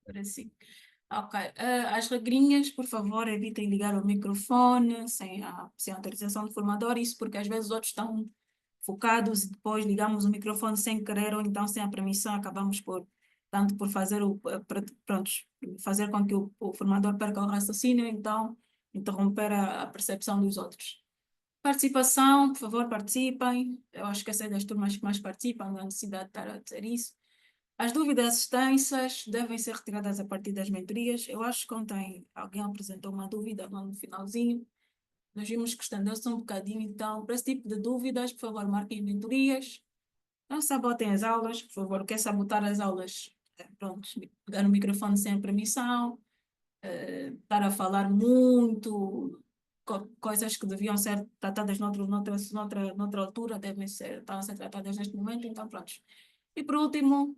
Agora sim. Ok. As regrinhas, por favor, evitem ligar o microfone sem autorização do formador, isso porque às vezes os outros estão focados e depois ligamos o microfone sem querer ou então sem a permissão, acabamos por, tanto por fazer prontos, fazer com que o formador perca o raciocínio, então interromper a percepção dos outros. Participação, por favor, participem. Eu acho que essa é das turmas que mais participam, não há necessidade de estar a dizer isso. As dúvidas extensas devem ser retiradas a partir das mentorias. Eu acho que ontem alguém apresentou uma dúvida lá no finalzinho. Nós vimos que estendeu-se um bocadinho, então, para esse tipo de dúvidas, por favor, marquem mentorias. Não sabotem as aulas, por favor. Quer sabotar as aulas? Pronto, pegar no microfone sem permissão, estar a falar muito, coisas que deviam ser tratadas noutra altura, estão a ser tratadas neste momento, então, pronto. E por último,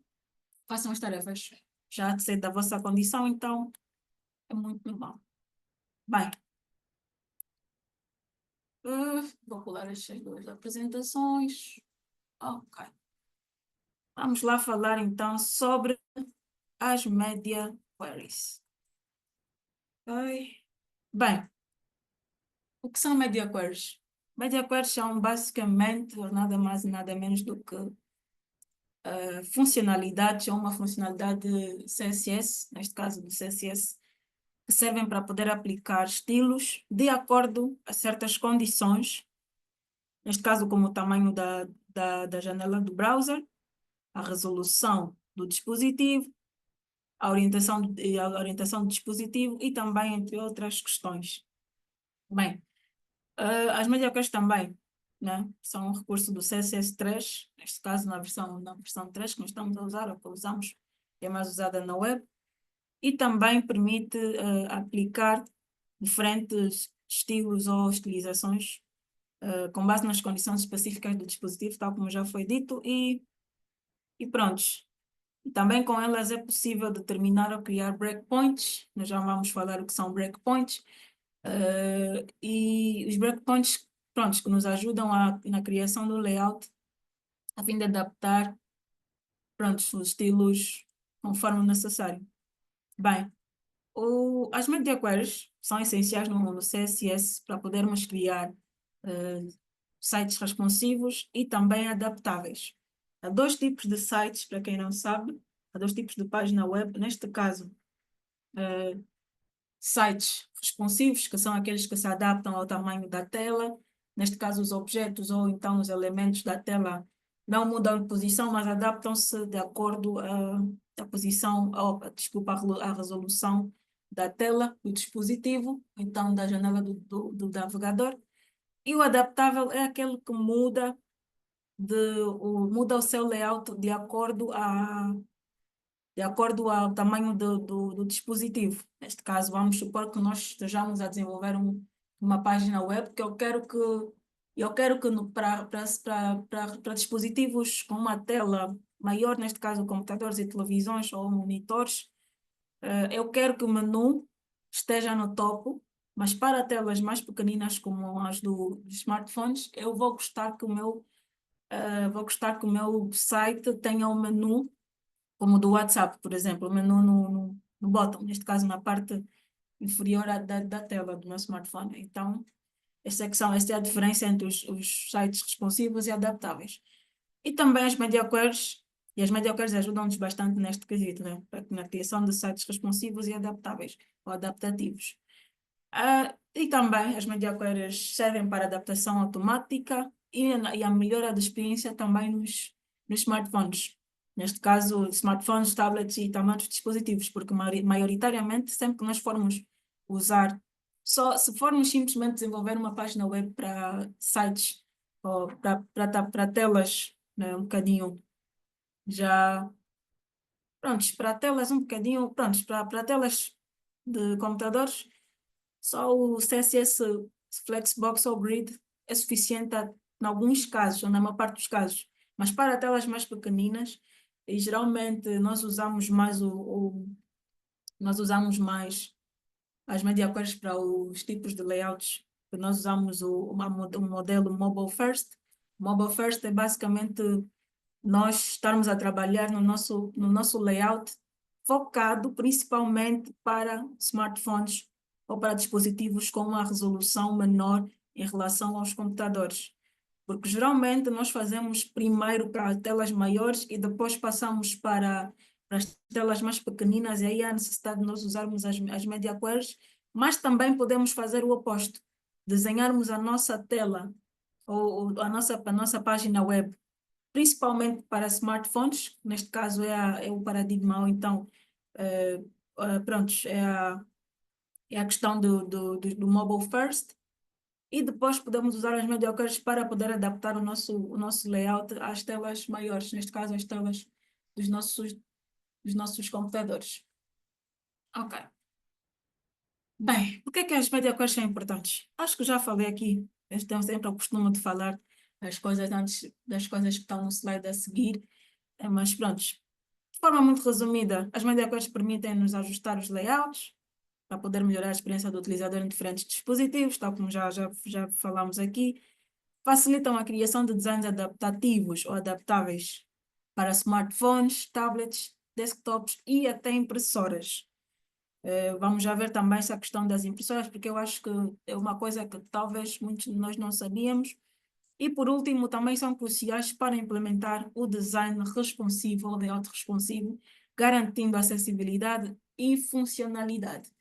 façam as tarefas. Já sei da vossa condição, então é muito normal. Bem, vou pular estas duas apresentações. Ok. Vamos lá falar então sobre as media queries. Ok. Bem, o que são media queries? Media queries são basicamente nada mais e nada menos do que funcionalidades, ou uma funcionalidade CSS, neste caso do CSS, que servem para poder aplicar estilos de acordo a certas condições, neste caso como o tamanho da janela do browser, a resolução do dispositivo, a orientação do dispositivo e também entre outras questões. Bem, as mediocres também, né, são um recurso do CSS3, neste caso na versão 3 que nós estamos a usar, ou que usamos, que é mais usada na web, e também permite aplicar diferentes estilos ou estilizações com base nas condições específicas do dispositivo, tal como já foi dito, e prontos. E também com elas é possível determinar ou criar breakpoints, nós já vamos falar o que são breakpoints, e os breakpoints, prontos, que nos ajudam na criação do layout, a fim de adaptar, prontos, os estilos conforme necessário. Bem, as media queries são essenciais no CSS para podermos criar sites responsivos e também adaptáveis. Há dois tipos de sites, para quem não sabe, há dois tipos de página web. Neste caso, sites responsivos, que são aqueles que se adaptam ao tamanho da tela. Neste caso, os objetos ou então os elementos da tela não mudam de posição, mas adaptam-se de acordo à posição, desculpa, à resolução da tela do dispositivo, então da janela do navegador. E o adaptável é aquele que muda o seu layout de acordo ao tamanho do dispositivo. Neste caso, vamos supor que nós estejamos a desenvolver uma página web que eu quero que para dispositivos com uma tela maior, neste caso computadores e televisões ou monitores, eu quero que o menu esteja no topo, mas para telas mais pequeninas como as dos smartphones, eu vou gostar que o meu site tenha um menu como o do WhatsApp, por exemplo, o menu no bottom, neste caso na parte inferior da tela do meu smartphone. Então, essa é a diferença entre os sites responsivos e adaptáveis. E também as media queries ajudam-nos bastante neste quesito, né? Na criação de sites responsivos e adaptáveis, ou adaptativos. E também as media queries servem para adaptação automática e a melhora da experiência também nos smartphones. Neste caso, smartphones, tablets e também outros dispositivos, porque maioritariamente, sempre que nós formos usar, só se formos simplesmente desenvolver uma página web para sites ou para telas, né, um bocadinho já, prontos, para telas um bocadinho, prontos, para telas de computadores, só o CSS Flexbox ou Grid é suficiente em alguns casos, ou na maior parte dos casos. Mas para telas mais pequeninas, e geralmente nós usamos mais as media queries para os tipos de layouts, que nós usamos o modelo Mobile First. Mobile First é basicamente nós estarmos a trabalhar no nosso layout focado principalmente para smartphones ou para dispositivos com uma resolução menor em relação aos computadores. Porque geralmente nós fazemos primeiro para telas maiores e depois passamos para as telas mais pequeninas, e aí há a necessidade de nós usarmos as media queries, mas também podemos fazer o oposto, desenharmos a nossa tela ou a nossa página web, principalmente para smartphones, neste caso é o paradigma, ou então, pronto, é a questão do mobile first, e depois podemos usar as mediocres para poder adaptar o nosso layout às telas maiores, neste caso às telas dos nossos computadores. Ok. Bem, por que é que as mediocres são importantes? Acho que já falei aqui, eu tenho sempre o costume de falar as coisas antes das coisas que estão no slide a seguir, mas pronto. De forma muito resumida, as mediocres permitem-nos ajustar os layouts para poder melhorar a experiência do utilizador em diferentes dispositivos, tal como já falámos aqui. Facilitam a criação de designs adaptativos ou adaptáveis para smartphones, tablets, desktops e até impressoras. Vamos já ver também essa questão das impressoras, porque eu acho que é uma coisa que talvez muitos de nós não sabíamos. E por último, também são cruciais para implementar o design responsivo ou layout responsivo, garantindo acessibilidade e funcionalidade.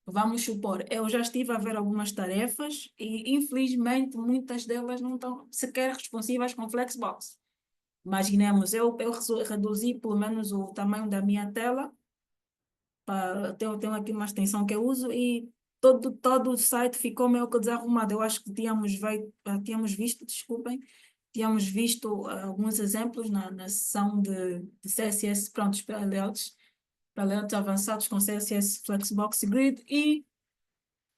Vamos supor, eu já estive a ver algumas tarefas e, infelizmente, muitas delas não estão sequer responsivas com Flexbox. Imaginemos, eu reduzi pelo menos o tamanho da minha tela, tenho aqui uma extensão que eu uso e todo o site ficou meio que desarrumado. Eu acho que tínhamos visto, desculpem, tínhamos visto alguns exemplos na sessão de CSS prontos para layouts avançados com CSS Flexbox e Grid, e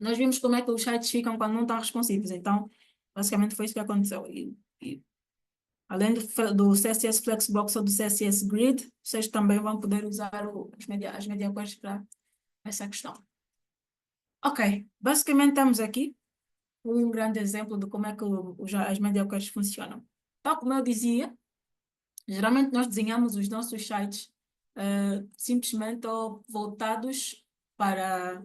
nós vimos como é que os sites ficam quando não estão responsivos. Então, basicamente foi isso que aconteceu. E além do CSS Flexbox ou do CSS Grid, vocês também vão poder usar as media queries para essa questão. Ok, basicamente temos aqui um grande exemplo de como é que as media queries funcionam. Tal como eu dizia, geralmente nós desenhamos os nossos sites simplesmente ou voltados para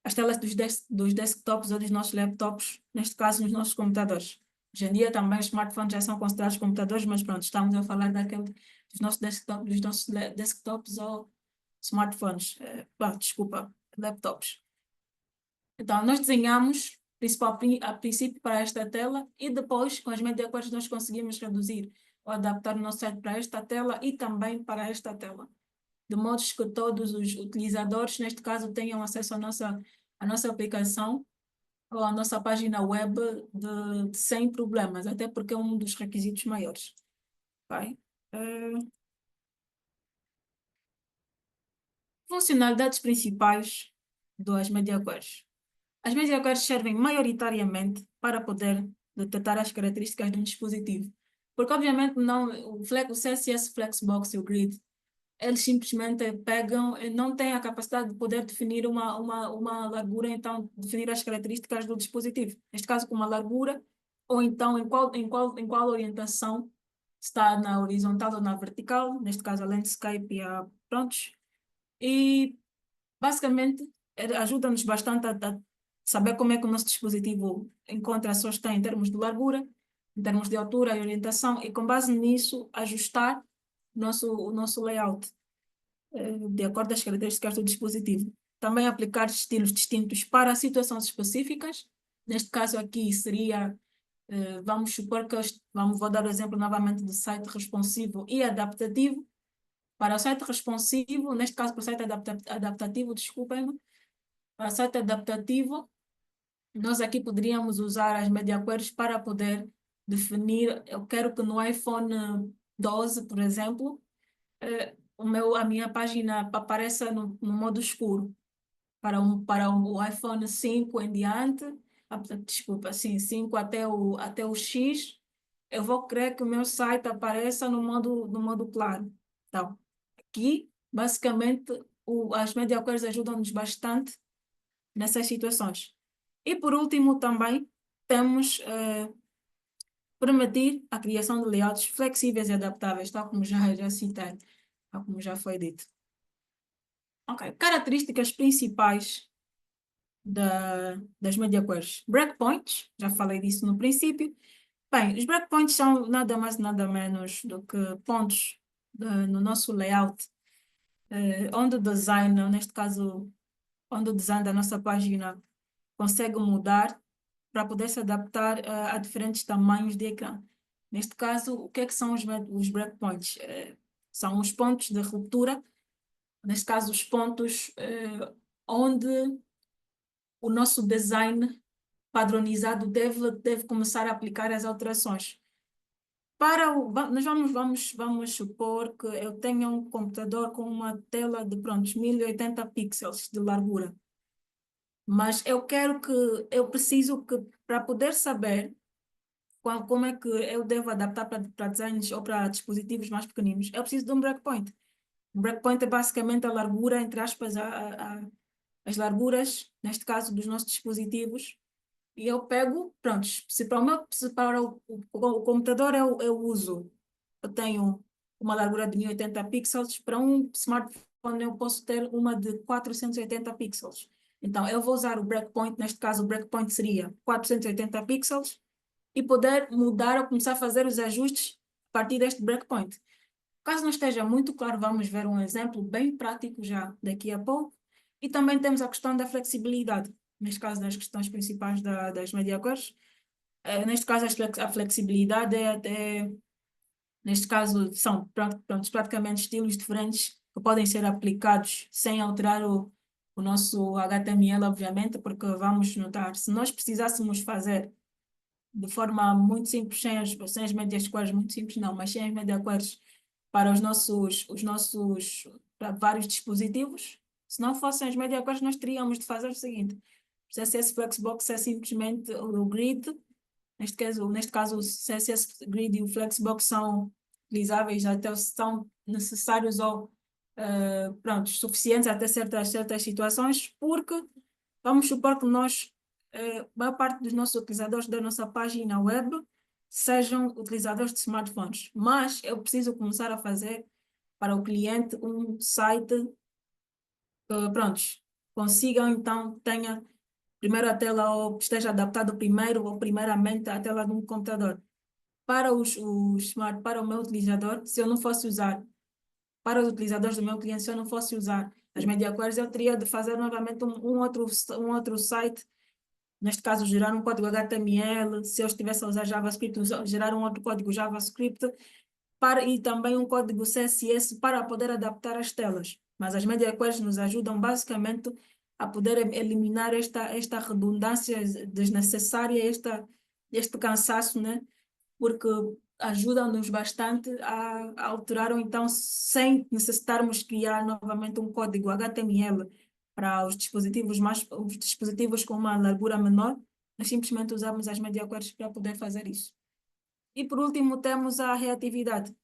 as telas dos desktops ou dos nossos laptops, neste caso nos nossos computadores. Hoje em dia também os smartphones já são considerados computadores, mas pronto, estamos a falar dos nossos desktops ou smartphones, desculpa, laptops. Então, nós desenhamos a princípio para esta tela e depois, com as media queries, nós conseguimos reduzir ou adaptar o nosso site para esta tela e também para esta tela, de modo que todos os utilizadores, neste caso, tenham acesso à nossa aplicação ou à nossa página web sem problemas, até porque é um dos requisitos maiores. Ok? Funcionalidades principais das media queries. As media queries servem maioritariamente para poder detectar as características de um dispositivo, porque obviamente não, o CSS Flexbox e o Grid, eles simplesmente pegam, não têm a capacidade de poder definir uma largura, então definir as características do dispositivo. Neste caso, com uma largura, ou então em qual orientação está, na horizontal ou na vertical, neste caso a landscape e a prontos. E basicamente ajuda-nos bastante a saber como é que o nosso dispositivo encontra a sua está em termos de largura, em termos de altura e orientação, e com base nisso ajustar o nosso layout de acordo com as características do dispositivo. Também aplicar estilos distintos para situações específicas. Neste caso aqui seria, vamos supor que vou dar o exemplo novamente do site responsivo e adaptativo. Para o site responsivo, neste caso para o site adaptativo, desculpem-me, para o site adaptativo, nós aqui poderíamos usar as media queries para poder definir, eu quero que no iPhone 12, por exemplo, a minha página apareça no modo escuro. Para o iPhone 5 em diante, desculpa, sim, 5 até o X, eu vou querer que o meu site apareça no modo claro. Então, aqui, basicamente, as media queries ajudam-nos bastante nessas situações. E por último, também temos permitir a criação de layouts flexíveis e adaptáveis, tal como já citei, tal como já foi dito. Ok, características principais das media queries. Breakpoints, já falei disso no princípio. Bem, os breakpoints são nada mais nada menos do que pontos no nosso layout, onde o design, neste caso, onde o design da nossa página consegue mudar para poder se adaptar a diferentes tamanhos de ecrã. Neste caso, o que é que são os breakpoints? São os pontos de ruptura, neste caso, os pontos onde o nosso design padronizado deve começar a aplicar as alterações. Nós vamos supor que eu tenha um computador com uma tela de, pronto, 1080 pixels de largura. Mas eu preciso que, para poder saber como é que eu devo adaptar para designs ou para dispositivos mais pequeninos, eu preciso de um breakpoint. Um breakpoint é basicamente a largura, entre aspas, as larguras, neste caso, dos nossos dispositivos. E eu pego, pronto, se para o computador eu uso, eu tenho uma largura de 1080 pixels, para um smartphone eu posso ter uma de 480 pixels. Então eu vou usar o breakpoint, neste caso o breakpoint seria 480 pixels, e poder mudar ou começar a fazer os ajustes a partir deste breakpoint. Caso não esteja muito claro, vamos ver um exemplo bem prático já daqui a pouco. E também temos a questão da flexibilidade, neste caso das questões principais das media cores. Neste caso, a flexibilidade neste caso, são praticamente estilos diferentes que podem ser aplicados sem alterar o nosso HTML, obviamente, porque vamos notar, se nós precisássemos fazer de forma muito simples, sem as médias queries, muito simples não, mas sem as médias queries para para vários dispositivos. Se não fossem as médias queries, nós teríamos de fazer o seguinte: o CSS Flexbox é simplesmente o grid, neste caso o CSS Grid e o Flexbox são utilizáveis até são necessários ou pronto, suficientes até certas situações, porque vamos supor que a maior parte dos nossos utilizadores da nossa página web sejam utilizadores de smartphones, mas eu preciso começar a fazer para o cliente um site que, prontos, consigam então tenha primeiro a tela ou esteja adaptado primeiro ou primeiramente à tela de um computador. Para o meu utilizador, se eu não fosse usar, para os utilizadores do meu cliente, se eu não fosse usar as media queries, eu teria de fazer novamente um outro site, neste caso gerar um código HTML, se eu estivesse a usar JavaScript, gerar um outro código JavaScript e também um código CSS para poder adaptar as telas. Mas as media queries nos ajudam basicamente a poder eliminar esta redundância desnecessária, este cansaço, né? Porque ajudam-nos bastante a alterar, ou então, sem necessitarmos criar novamente um código HTML para os dispositivos com uma largura menor, nós simplesmente usamos as media queries para poder fazer isso. E por último, temos a reatividade.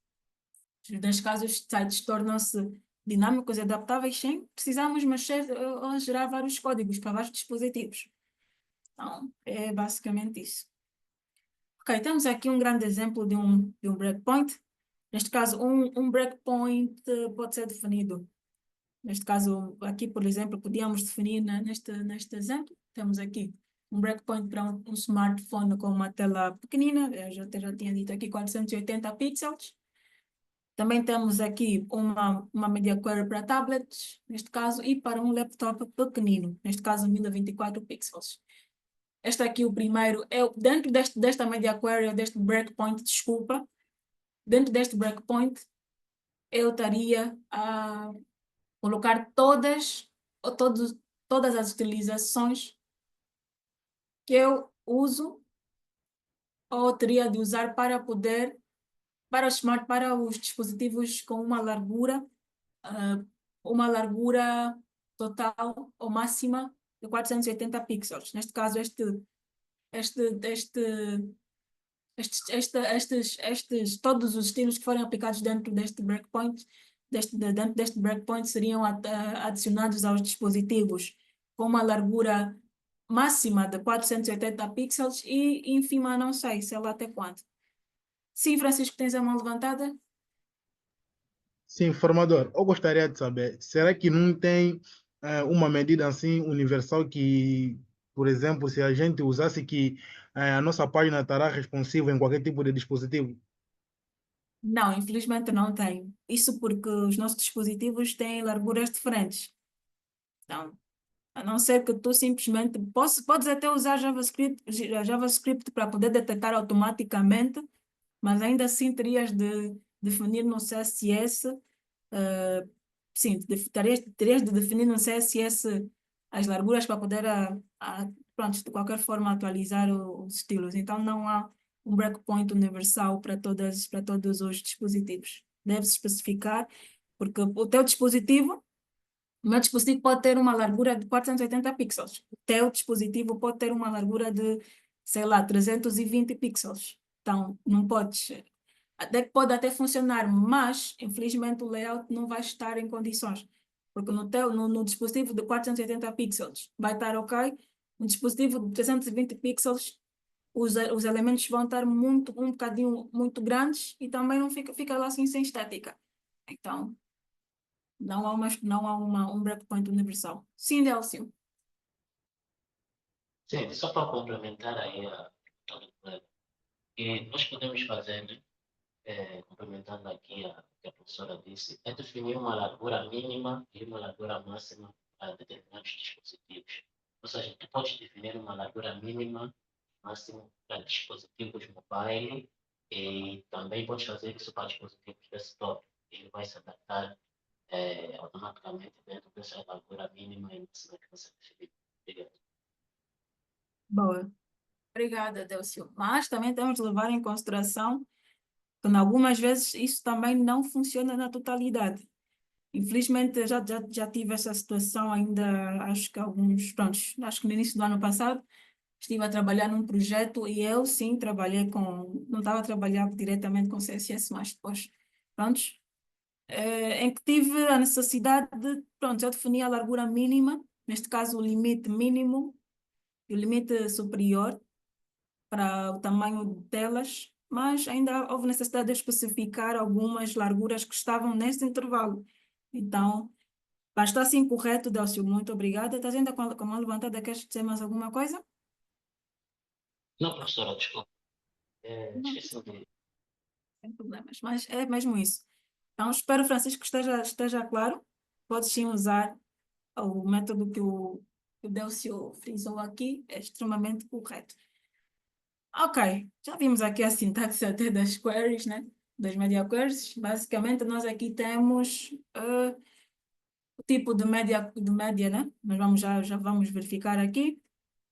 Neste caso, os sites tornam-se dinâmicos e adaptáveis sem precisarmos mexer ou gerar vários códigos para vários dispositivos. Então, é basicamente isso. Ok, temos aqui um grande exemplo de um breakpoint. Neste caso, um breakpoint pode ser definido. Neste caso, aqui, por exemplo, podíamos definir neste exemplo, temos aqui um breakpoint para um smartphone com uma tela pequenina, eu já tinha dito aqui 480 pixels. Também temos aqui uma media query para tablets, neste caso, e para um laptop pequenino, neste caso 1024 pixels. Este aqui, o primeiro, dentro desta media query, deste breakpoint, desculpa, dentro deste breakpoint, eu estaria a colocar ou todas as utilizações que eu uso ou teria de usar para os dispositivos com ah, uma largura total ou máxima de 480 pixels. Neste caso, este, este, todos os estilos que forem aplicados dentro deste breakpoint, dentro deste breakpoint seriam adicionados aos dispositivos com uma largura máxima de 480 pixels e ínfima, não sei lá até quanto. Sim, Francisco, tens a mão levantada? Sim, formador, eu gostaria de saber, será que não tem uma medida assim universal que, por exemplo, se a gente usasse que a nossa página estará responsiva em qualquer tipo de dispositivo? Não, infelizmente não tem. Isso porque os nossos dispositivos têm larguras diferentes. Então, a não ser que tu simplesmente podes até usar JavaScript para poder detectar automaticamente, mas ainda assim terias de definir no CSS, sim, terias de definir no CSS as larguras para poder, pronto, de qualquer forma atualizar os estilos. Então não há um breakpoint universal para todos os dispositivos. Deve-se especificar, porque o meu dispositivo pode ter uma largura de 480 pixels. O teu dispositivo pode ter uma largura de, sei lá, 320 pixels. Então, não podes. Até que pode até funcionar, mas, infelizmente, o layout não vai estar em condições. Porque no dispositivo de 480 pixels vai estar ok. No dispositivo de 320 pixels, os elementos vão estar um bocadinho muito grandes e também não fica lá assim sem estética. Então, não há um breakpoint universal. Sim, Delcio. Sim, só para complementar aí a questão do plano, que nós podemos fazer, né, complementando aqui a que a professora disse, é definir uma largura mínima e uma largura máxima para determinados dispositivos. Ou seja, tu podes definir uma largura mínima, máxima para dispositivos mobile e também podes fazer isso para dispositivos desktop. Ele vai se adaptar automaticamente dentro dessa largura mínima e máxima que você definiu. Obrigado. Boa. Obrigada, Delcio. Mas também temos de levar em consideração que, em algumas vezes, isso também não funciona na totalidade. Infelizmente, eu já tive essa situação ainda, acho que acho que no início do ano passado, estive a trabalhar num projeto e eu, sim, não estava a trabalhar diretamente com CSS, mas depois, prontos, em que tive a necessidade de, pronto, eu defini a largura mínima, neste caso o limite mínimo e o limite superior para o tamanho de telas, mas ainda houve necessidade de especificar algumas larguras que estavam nesse intervalo. Então, mas está assim correto, Delcio, muito obrigada. Estás ainda com a mão levantada, queres dizer mais alguma coisa? Não, professora, desculpa. Não, Esqueci de. sem problemas, mas é mesmo isso. Então, espero, Francisco, que esteja claro. Podes sim usar o método que o Delcio frisou aqui, é extremamente correto. Ok, já vimos aqui a sintaxe até das queries, né? Das media queries. Basicamente, nós aqui temos o tipo de média, né? Mas já vamos verificar aqui.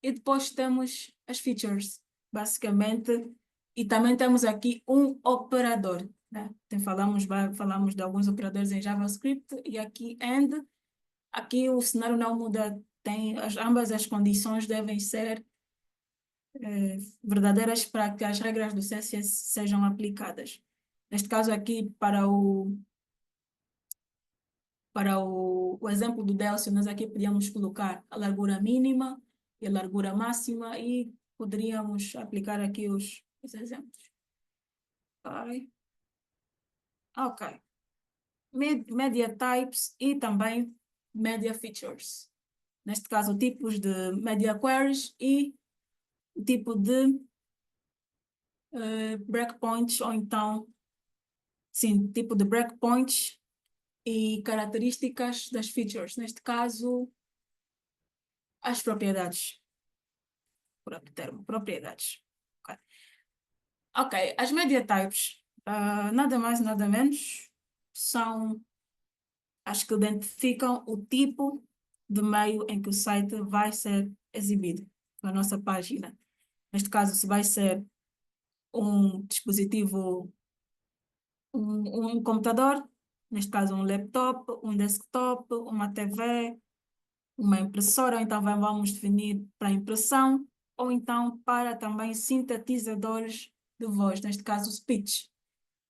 E depois temos as features, basicamente. E também temos aqui um operador, né? Falamos de alguns operadores em JavaScript e aqui AND. Aqui o cenário não muda, ambas as condições devem ser verdadeiras para que as regras do CSS sejam aplicadas. Neste caso aqui, o exemplo do Delcio, nós aqui podíamos colocar a largura mínima e a largura máxima e poderíamos aplicar aqui os exemplos. Ok. Ok. Media types e também media features. Neste caso, tipos de media queries e o tipo de breakpoints, ou então, sim, tipo de breakpoints e características das features. Neste caso, as propriedades. Pronto, termo, propriedades. Ok, ok, as media types, nada mais, nada menos, são as que identificam o tipo de meio em que o site vai ser exibido na nossa página. Neste caso, se vai ser um dispositivo, um computador, neste caso um laptop, um desktop, uma TV, uma impressora, ou então vamos definir para impressão, ou então para também sintetizadores de voz, neste caso o speech.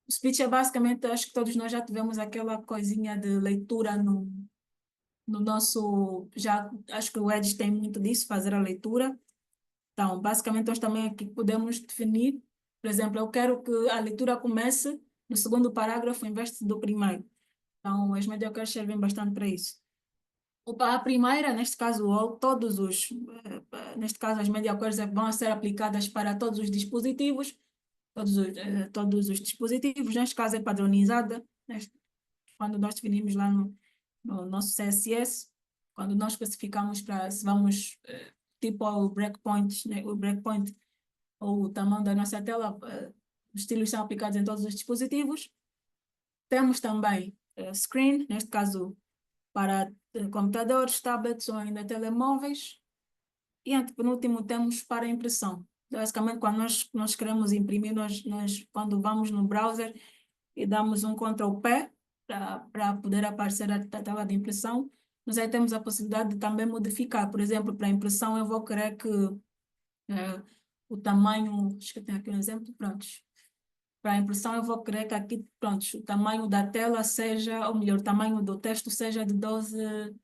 O speech é basicamente, acho que todos nós já tivemos aquela coisinha de leitura no nosso, já acho que o Edge tem muito disso, fazer a leitura. Então, basicamente, nós também aqui podemos definir, por exemplo, eu quero que a leitura comece no segundo parágrafo em vez do primeiro. Então, as mediocres servem bastante para isso. A primeira, neste caso, neste caso, as mediocres vão ser aplicadas para todos os dispositivos, todos os dispositivos, neste caso é padronizada, quando nós definimos lá no nosso CSS, quando nós especificamos para se vamos tipo o breakpoint, né, o breakpoint ou o tamanho da nossa tela, os estilos são aplicados em todos os dispositivos. Temos também screen, neste caso para computadores, tablets ou ainda telemóveis. E antepenúltimo temos para impressão. Basicamente, quando nós queremos imprimir, quando vamos no browser e damos um Ctrl+P para poder aparecer a tela de impressão, nós aí temos a possibilidade de também modificar. Por exemplo, para impressão eu vou querer que o tamanho, acho que eu tenho aqui um exemplo, prontos. Para a impressão eu vou querer que aqui, prontos, o tamanho da tela seja, ou melhor, o tamanho do texto seja de 12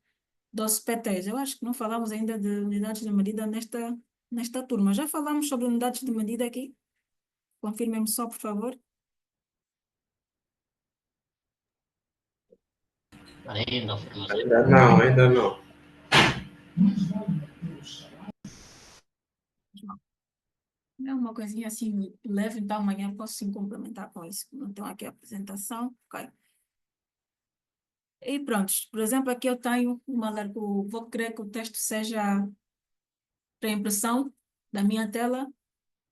PTs. Eu acho que não falamos ainda de unidades de medida nesta turma. Já falamos sobre unidades de medida aqui? Confirmem-me só, por favor. Ainda, Formosa. Ainda não. É uma coisinha assim leve, então amanhã posso sim complementar com isso. Então aqui a apresentação, ok. E pronto, por exemplo, aqui eu tenho vou querer que o texto seja para impressão da minha tela,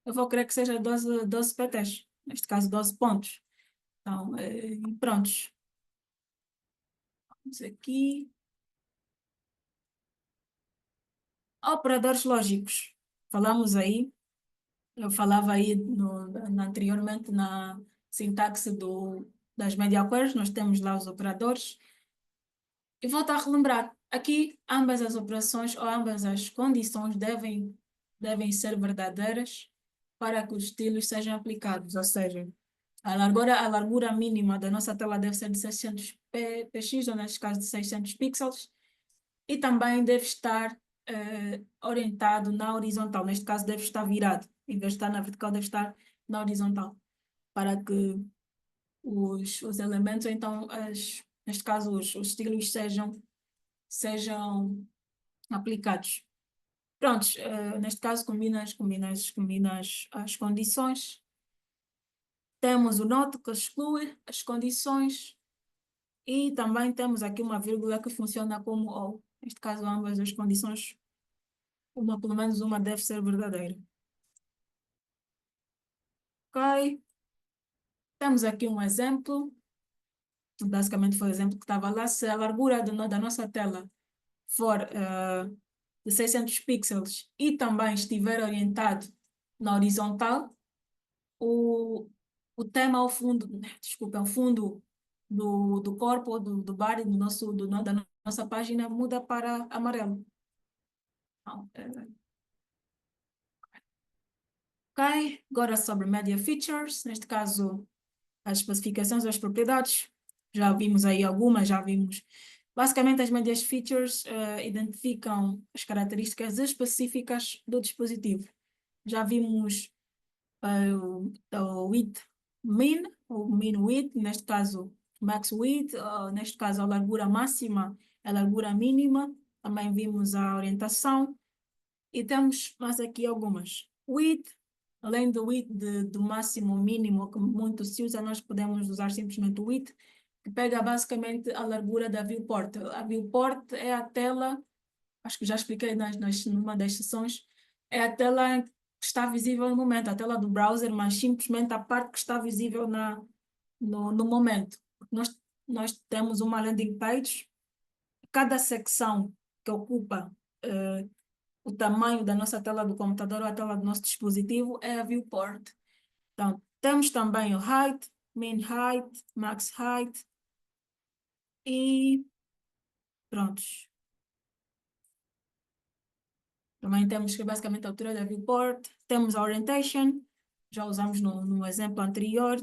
eu vou querer que seja 12 PTs, neste caso 12 pontos. Então, prontos. Vamos aqui. Operadores lógicos. Falamos aí, eu falava aí anteriormente na sintaxe das media queries, nós temos lá os operadores. E volto a relembrar, aqui ambas as operações ou ambas as condições devem ser verdadeiras para que os estilos sejam aplicados, ou seja, a largura mínima da nossa tela deve ser de 600 px, ou neste caso de 600 pixels, e também deve estar orientado na horizontal, neste caso deve estar virado, em vez de estar na vertical deve estar na horizontal, para que os elementos, então, neste caso os estilos sejam aplicados. Prontos, neste caso combinas as condições. Temos o not que exclui as condições e também temos aqui uma vírgula que funciona como ou. Neste caso, ambas as condições, pelo menos uma deve ser verdadeira. Ok. Temos aqui um exemplo. Basicamente foi o exemplo que estava lá. Se a largura da nossa tela for de 600 pixels e também estiver orientado na horizontal, o tema ao fundo, desculpa, ao fundo do corpo, do body, da nossa página muda para amarelo. Então, ok, agora sobre Media Features, neste caso as especificações das propriedades, já vimos aí algumas, já vimos. Basicamente as Media Features identificam as características específicas do dispositivo. Já vimos o width min, o min width, neste caso max width, neste caso a largura máxima, a largura mínima, também vimos a orientação e temos mais aqui algumas. Width, além do width do máximo mínimo que muito se usa, nós podemos usar simplesmente o width, que pega basicamente a largura da viewport. A viewport é a tela, acho que já expliquei numa das sessões, é a tela que está visível no momento, a tela do browser, mas simplesmente a parte que está visível no momento. Nós temos uma landing page, cada secção que ocupa o tamanho da nossa tela do computador ou a tela do nosso dispositivo é a viewport. Então, temos também o height, min height, max height e prontos. Também temos que basicamente a altura da viewport, temos a orientation, já usamos no exemplo anterior,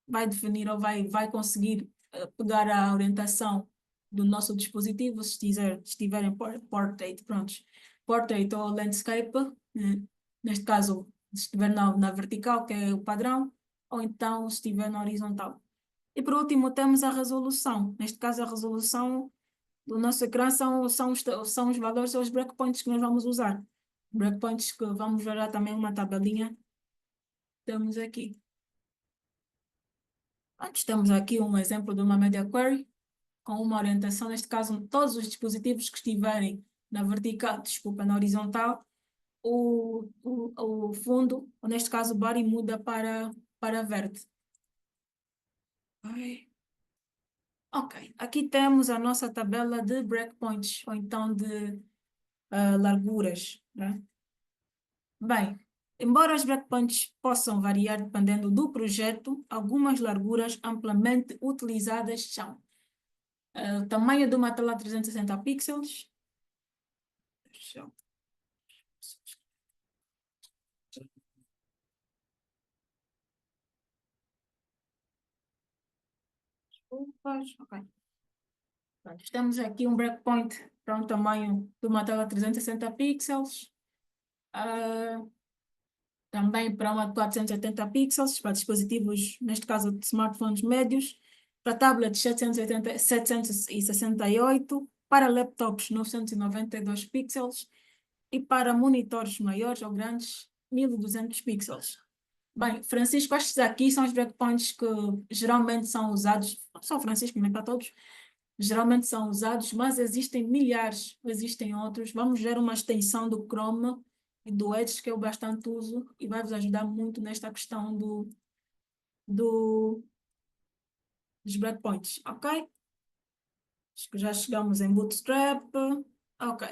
vai definir ou vai conseguir pegar a orientação do nosso dispositivo, se estiver em portrait, prontos. Portrait ou landscape, neste caso, se estiver na vertical, que é o padrão, ou então se estiver na horizontal. E por último temos a resolução. Neste caso, a resolução do nosso ecrã são os valores, são os breakpoints que nós vamos usar. Breakpoints que vamos ver também uma tabelinha. Temos aqui. Antes temos aqui um exemplo de uma media query com uma orientação, neste caso, todos os dispositivos que estiverem na vertical, desculpa, na horizontal, o fundo, ou neste caso o body, muda para verde. Ok, aqui temos a nossa tabela de breakpoints, ou então de larguras, né? Bem, embora os breakpoints possam variar dependendo do projeto, algumas larguras amplamente utilizadas são o tamanho de uma tela 360 pixels. Deixa eu- Desculpas, ok. Pronto, temos aqui um breakpoint para um tamanho de uma tela 360 pixels. Ah, também para uma de 480 pixels, para dispositivos, neste caso de smartphones médios, para tablets 768, para laptops 992 pixels e para monitores maiores ou grandes 1200 pixels. Bem, Francisco, estes aqui são os breakpoints que geralmente são usados, não só Francisco, nem para todos, geralmente são usados, mas existem milhares, existem outros. Vamos ver uma extensão do Chrome e do Edge que eu bastante uso e vai vos ajudar muito nesta questão do, dos breakpoints, ok? Acho que já chegamos em Bootstrap, ok.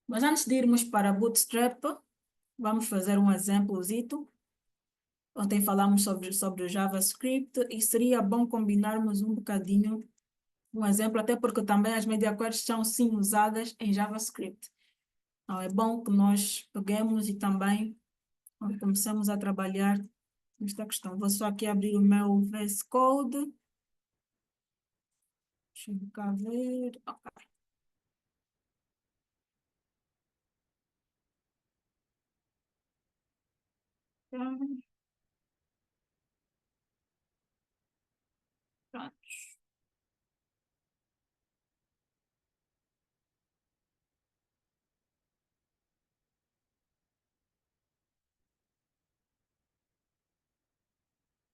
Mas antes de irmos para Bootstrap, vamos fazer um exemplozito. Ontem falamos sobre o JavaScript e seria bom combinarmos um bocadinho um exemplo, até porque também as media queries são sim usadas em JavaScript. Então é bom que nós peguemos e também comecemos a trabalhar nesta questão. Vou só aqui abrir o meu VS Code. Deixa eu cá ver. Ok. Pronto.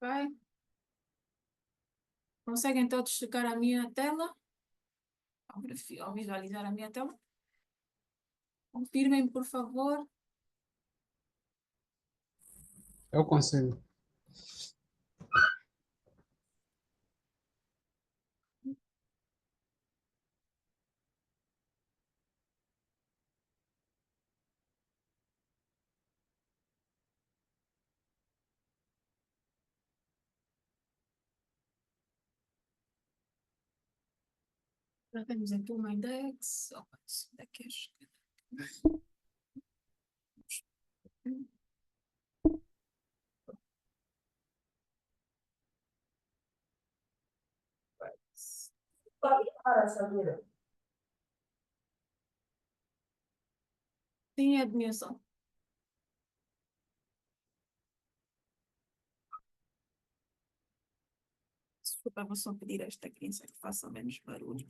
Vai. Conseguem todos chegar à minha tela? Ao visualizar a minha tela? Confirmem, por favor. Eu consigo. Já temos aqui uma index. Opa, isso daqui acho que... Sim, Edmilson. Desculpa, vou só pedir a esta criança que faça menos barulho.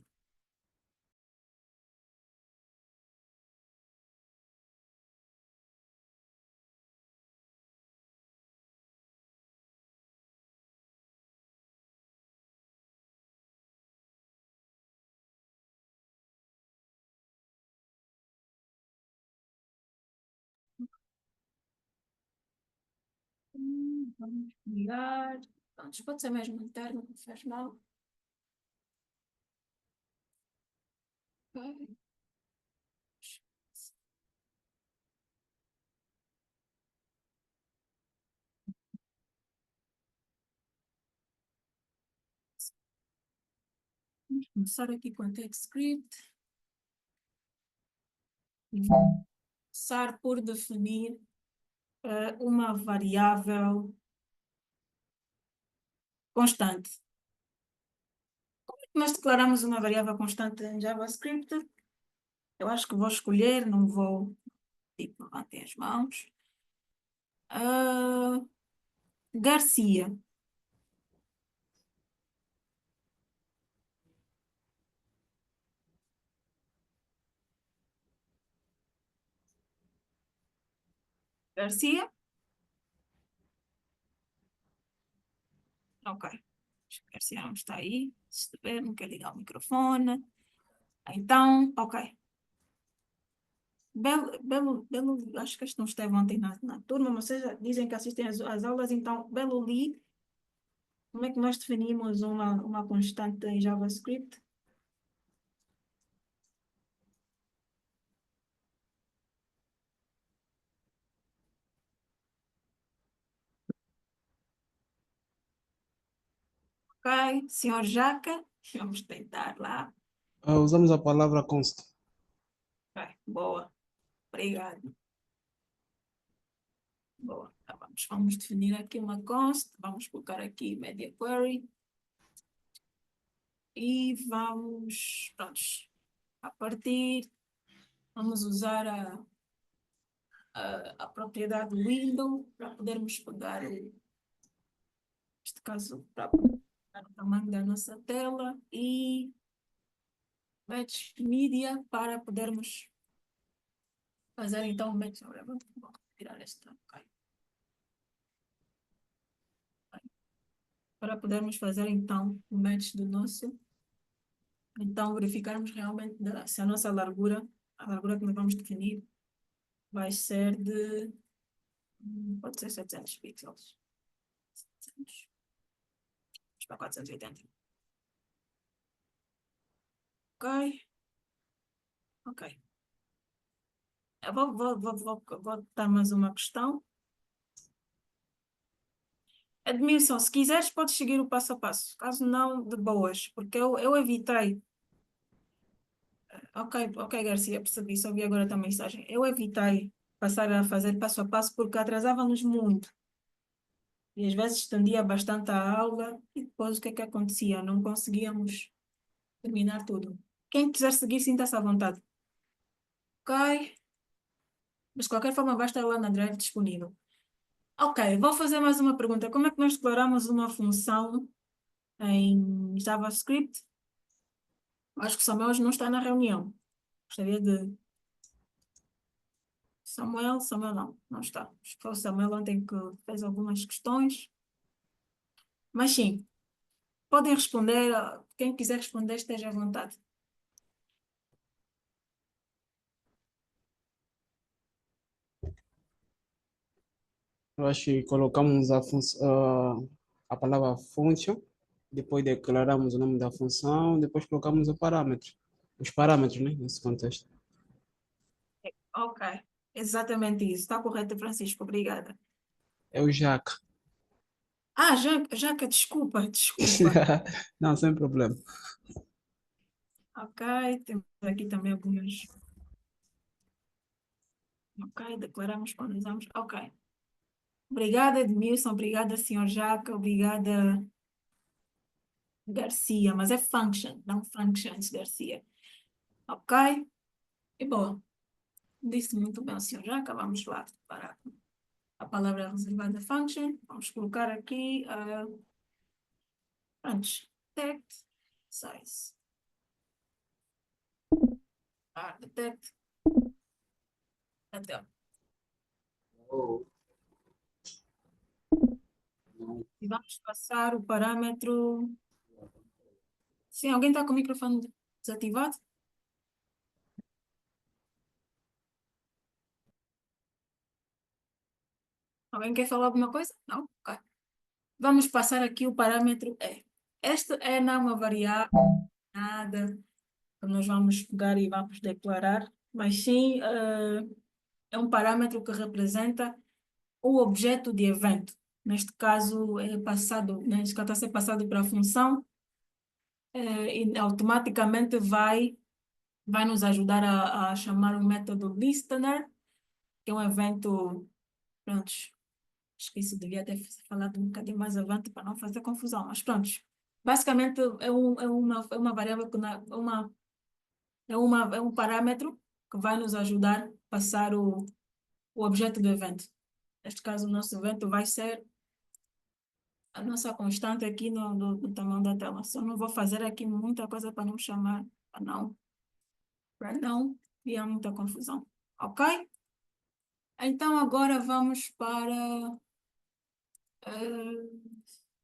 Vamos ligar. Pronto, pode ser mesmo interno, não faz mal. Ok. Vamos começar aqui com o TypeScript. Vou começar por definir uma variável constante. Como é que nós declaramos uma variável constante em JavaScript? Eu acho que vou escolher, não vou, tipo, levantar as mãos. Garcia. Garcia? Ok. Acho que Garcia não está aí. Se estiver, não quer ligar o microfone. Então, ok. Belo, acho que este não esteve ontem na turma, mas vocês já dizem que assistem às aulas, então, Belo Li, como é que nós definimos uma constante em JavaScript? Ok, senhor Jaca, vamos tentar lá. Usamos a palavra const. Ok, boa, obrigado. Boa, tá, vamos definir aqui uma const, vamos colocar aqui media query e vamos, prontos, a partir, vamos usar a propriedade window para podermos pegar, neste caso, para pegar o tamanho da nossa tela e match media para podermos fazer então o match. Agora vou tirar esta, ok. Para podermos fazer então o match do nosso, então verificarmos realmente se a nossa largura, a largura que nós vamos definir, vai ser de, pode ser 700 pixels. 700. Vamos para 480. Ok, ok. Eu vou dar mais uma questão. Admilson, se quiseres, podes seguir o passo a passo. Caso não, de boas, porque eu evitei. Ok, Garcia, percebi, só vi agora a tua mensagem. Eu evitei passar a fazer passo a passo porque atrasava-nos muito. E às vezes estendia bastante a aula e depois o que é que acontecia? Não conseguíamos terminar tudo. Quem quiser seguir, sinta-se à vontade. Ok? Mas de qualquer forma, vai estar lá na Drive disponível. Ok, vou fazer mais uma pergunta. Como é que nós declaramos uma função em JavaScript? Acho que o Samuel hoje não está na reunião. Gostaria de. Samuel não está. Acho que foi o Samuel ontem que fez algumas questões. Mas sim, podem responder. Quem quiser responder, esteja à vontade. Eu acho que colocamos a palavra function, depois declaramos o nome da função, depois colocamos o parâmetro. Os parâmetros, né, nesse contexto. Ok, exatamente isso. Está correto, Francisco. Obrigada. É o Jaca. Ah, Jaca, desculpa. Não, sem problema. Ok, temos aqui também algumas. Ok, declaramos quando usamos. Ok. Obrigada, Edmilson. Obrigada, senhor Jaca. Obrigada, Garcia. Mas é function, não functions, Garcia. Ok? E bom, disse muito bem o senhor Jaca. Vamos lá para a palavra reservada function. Vamos colocar aqui, antes, detect size. Detect. Até. E vamos passar o parâmetro. Sim, alguém está com o microfone desativado? Alguém quer falar alguma coisa? Não? Ok. Vamos passar aqui o parâmetro E. Este é não é uma variável, nada, que nós vamos pegar e vamos declarar, mas sim é um parâmetro que representa o objeto de evento. Neste caso, é passado, neste caso está a ser passado para a função e automaticamente vai nos ajudar a chamar o método listener, que é um evento, pronto, esqueci, devia ter falado um bocadinho mais avante para não fazer confusão, mas pronto. Basicamente é uma variável que é um parâmetro que vai nos ajudar a passar o objeto do evento. Neste caso, o nosso evento vai ser a nossa constante aqui no tamanho da tela. Só não vou fazer aqui muita coisa para não chamar, para não criar muita confusão. Ok? Então agora vamos para...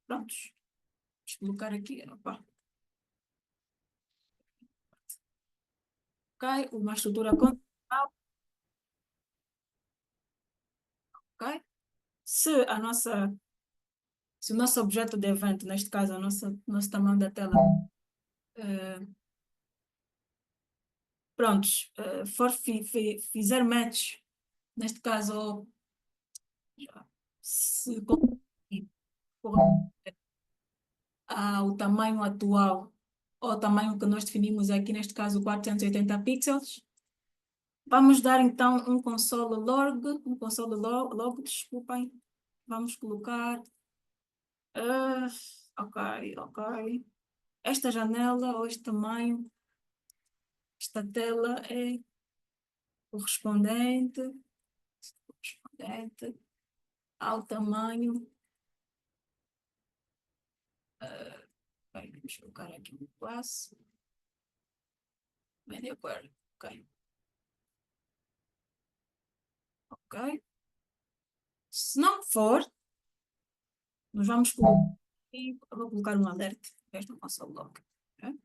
prontos. Vamos colocar aqui. Opa. Ok, uma estrutura condicional. Ok? Se o nosso objeto de evento, neste caso, nosso tamanho da tela, prontos, fizer match, neste caso, se conseguir o tamanho atual, ou o tamanho que nós definimos aqui, neste caso, 480 pixels, vamos dar então um console log, desculpem, vamos colocar, ok, esta janela ou este tamanho, esta tela é correspondente ao tamanho, vamos colocar aqui um classe, media query, ok. Se não for, nós vamos colocar, eu vou colocar um alerta, este no console log, ok?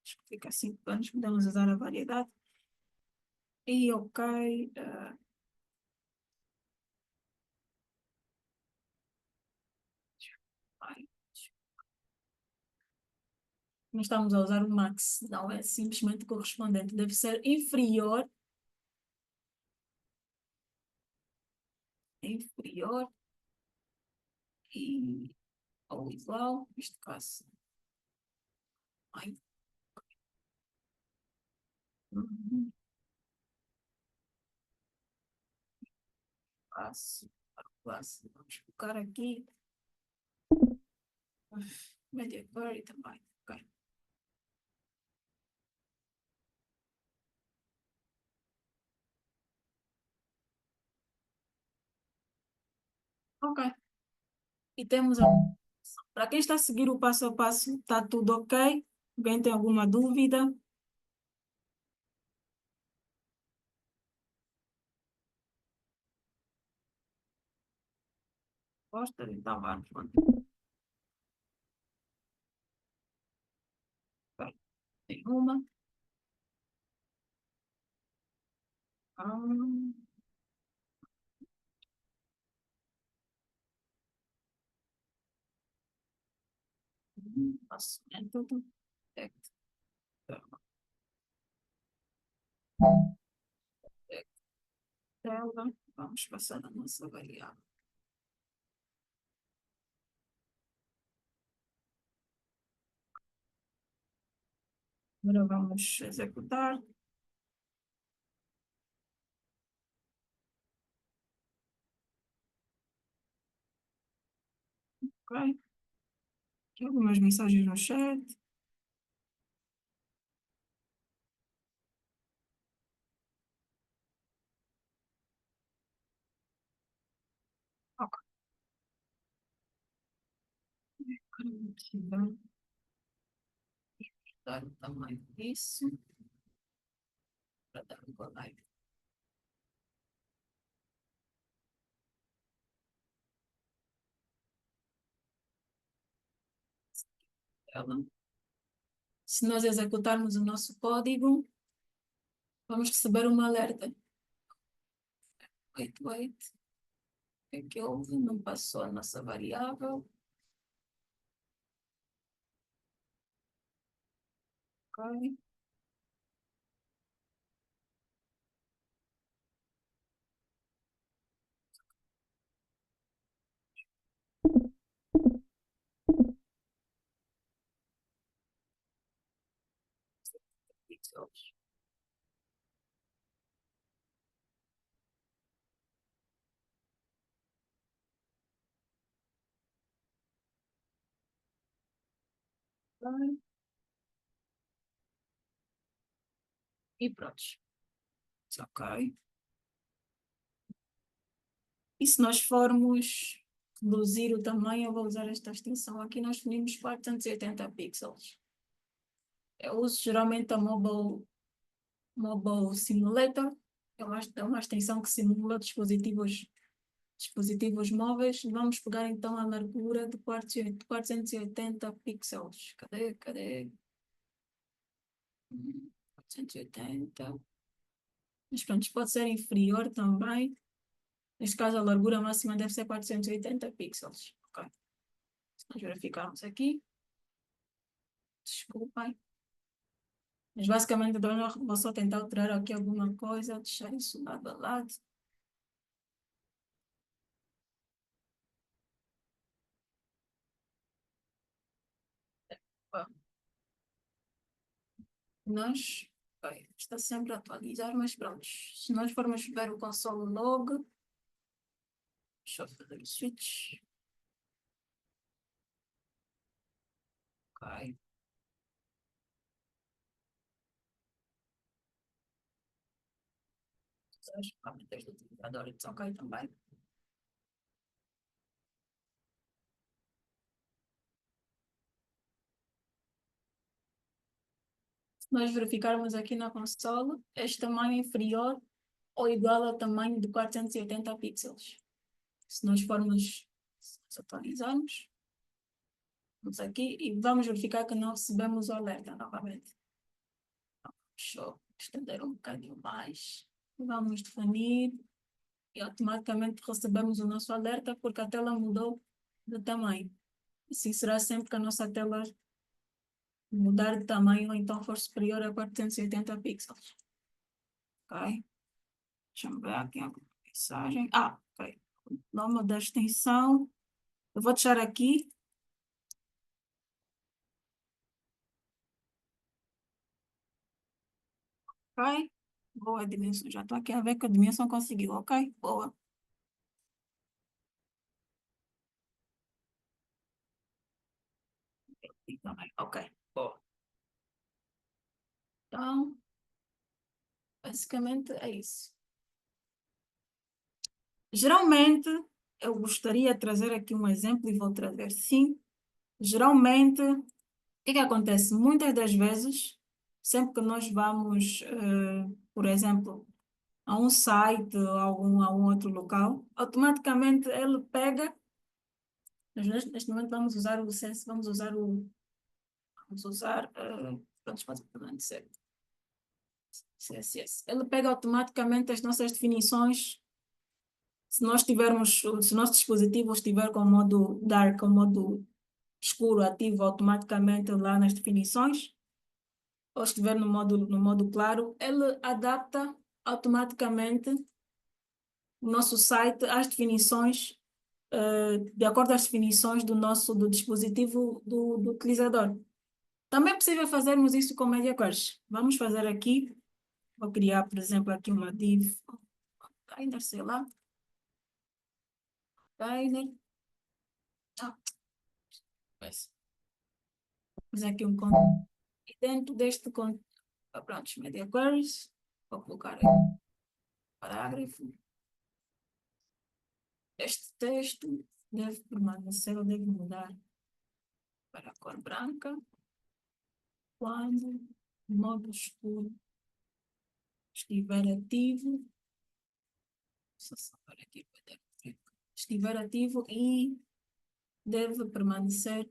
Acho que fica assim, nós podemos usar a variedade. E ok, nós estamos a usar o max, não é simplesmente correspondente, deve ser inferior e ou igual, neste caso. Ai. Passo para o passo. Vamos colocar aqui. Media query também. Ok. Ok. E temos para quem está a seguir o passo a passo, está tudo ok? Alguém tem alguma dúvida? Gosta? Então vamos. Ok. Tem uma. Passo método. Tela. Vamos passar a nossa variável. Agora vamos executar. Ok. Aqui algumas mensagens no chat. Ok. Agora dar o tamanho disso para dar uma live. Se nós executarmos o nosso código, vamos receber uma alerta. Wait. O que é que houve? Não passou a nossa variável. Ok. Pixels. Ok. E pronto. Ok. E se nós formos reduzir o tamanho, eu vou usar esta extensão aqui, nós definimos 480 pixels. Eu uso geralmente a Mobile Simulator, é uma extensão que simula dispositivos móveis. Vamos pegar então a largura de 480 pixels. Cadê? 480. Mas pronto, pode ser inferior também. Neste caso, a largura máxima deve ser 480 pixels. Ok. Se nós verificarmos aqui. Desculpem. Mas basicamente, então, eu vou só tentar alterar aqui alguma coisa, deixar isso lado a lado. Bom, ok, está sempre a atualizar, mas pronto. Se nós formos ver o console log, deixa eu fazer o switch. Ok. As ferramentas do utilizador, it's ok também. Se nós verificarmos aqui na console, este tamanho é inferior ou igual ao tamanho de 480 pixels. Se nós atualizarmos, vamos aqui e vamos verificar que não recebemos o alerta novamente. Deixa eu estender um bocadinho mais. Vamos definir e automaticamente recebemos o nosso alerta porque a tela mudou de tamanho. Assim será sempre que a nossa tela mudar de tamanho ou então for superior a 480 pixels. Ok? Deixa eu ver aqui a mensagem. Ok. O nome da extensão. Eu vou deixar aqui. Ok? Boa dimensão. Já estou aqui a ver que a dimensão conseguiu. Ok? Boa. E também. Ok. Boa. Então, basicamente é isso. Geralmente, eu gostaria de trazer aqui um exemplo e vou trazer sim. Geralmente, o que acontece? Muitas das vezes, sempre que nós vamos, por exemplo, a um site ou a um outro local, automaticamente ele pega. Neste momento vamos usar o Sense, vamos usar, pronto, pode ser CSS. Ele pega automaticamente as nossas definições. Se o nosso dispositivo estiver com o modo dark, com o modo escuro ativo automaticamente lá nas definições, ou estiver no modo claro, ele adapta automaticamente o nosso site às definições, de acordo às definições do dispositivo do utilizador. Também é possível fazermos isso com Media Queries. Vamos fazer aqui, vou criar, por exemplo, aqui uma div, ainda sei lá, Designer. Fazer aqui um conteúdo. E dentro deste conteúdo, pronto, Media Queries, vou colocar aqui um parágrafo. Este texto deve permanecer ou deve mudar para a cor branca quando o modo escuro estiver ativo. Só salvar aqui para estiver ativo e deve permanecer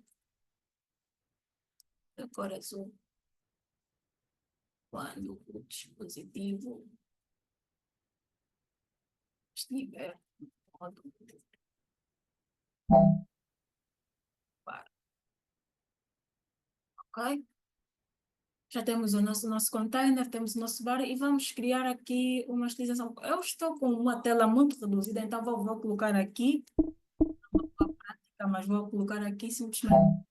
da cor azul quando o dispositivo estiver no modo para. Ok? Já temos o nosso container, temos o nosso bar e vamos criar aqui uma estilização. Eu estou com uma tela muito reduzida, então vou colocar aqui, mas vou colocar aqui simplesmente.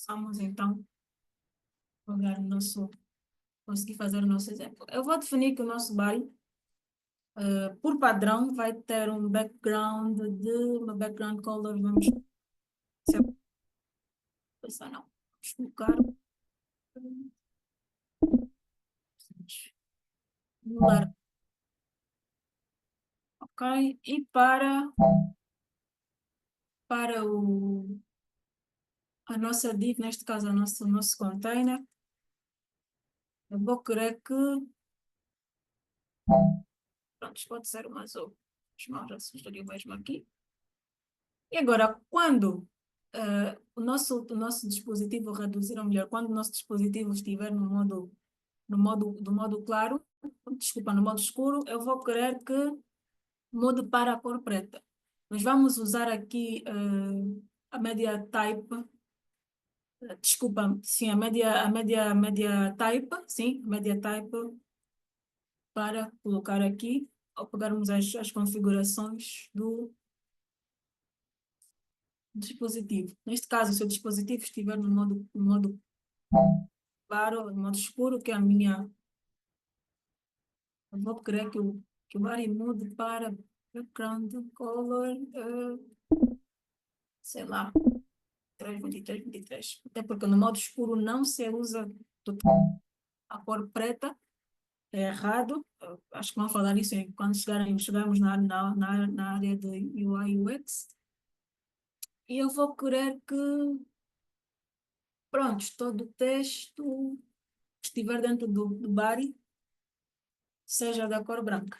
Vamos então conseguir fazer o nosso exemplo. Eu vou definir que o nosso bar, por padrão, vai ter um background uma background color, vamos pensar, não, vamos colocar mudar. Ok? E para a nossa div, neste caso, o nosso container, eu vou querer que Pronto, pode ser uma azul. Já sugeri o mesmo aqui. E agora, quando o nosso dispositivo reduzir, ou melhor, quando o nosso dispositivo estiver do modo claro, desculpa, no modo escuro, eu vou querer que mude para a cor preta. Nós vamos usar aqui a média type, desculpa, sim, a média type, sim, a média type para colocar aqui, ao pegarmos as configurações do dispositivo. Neste caso, se o dispositivo estiver no modo claro, no modo escuro, que é a minha, eu vou querer que o body mude para background color, sei lá, 23, 23. Até porque no modo escuro não se usa a cor preta, é errado. Acho que vão falar isso quando chegarmos na área de UI e UX. E eu vou querer que, pronto, todo o texto que estiver dentro do body seja da cor branca.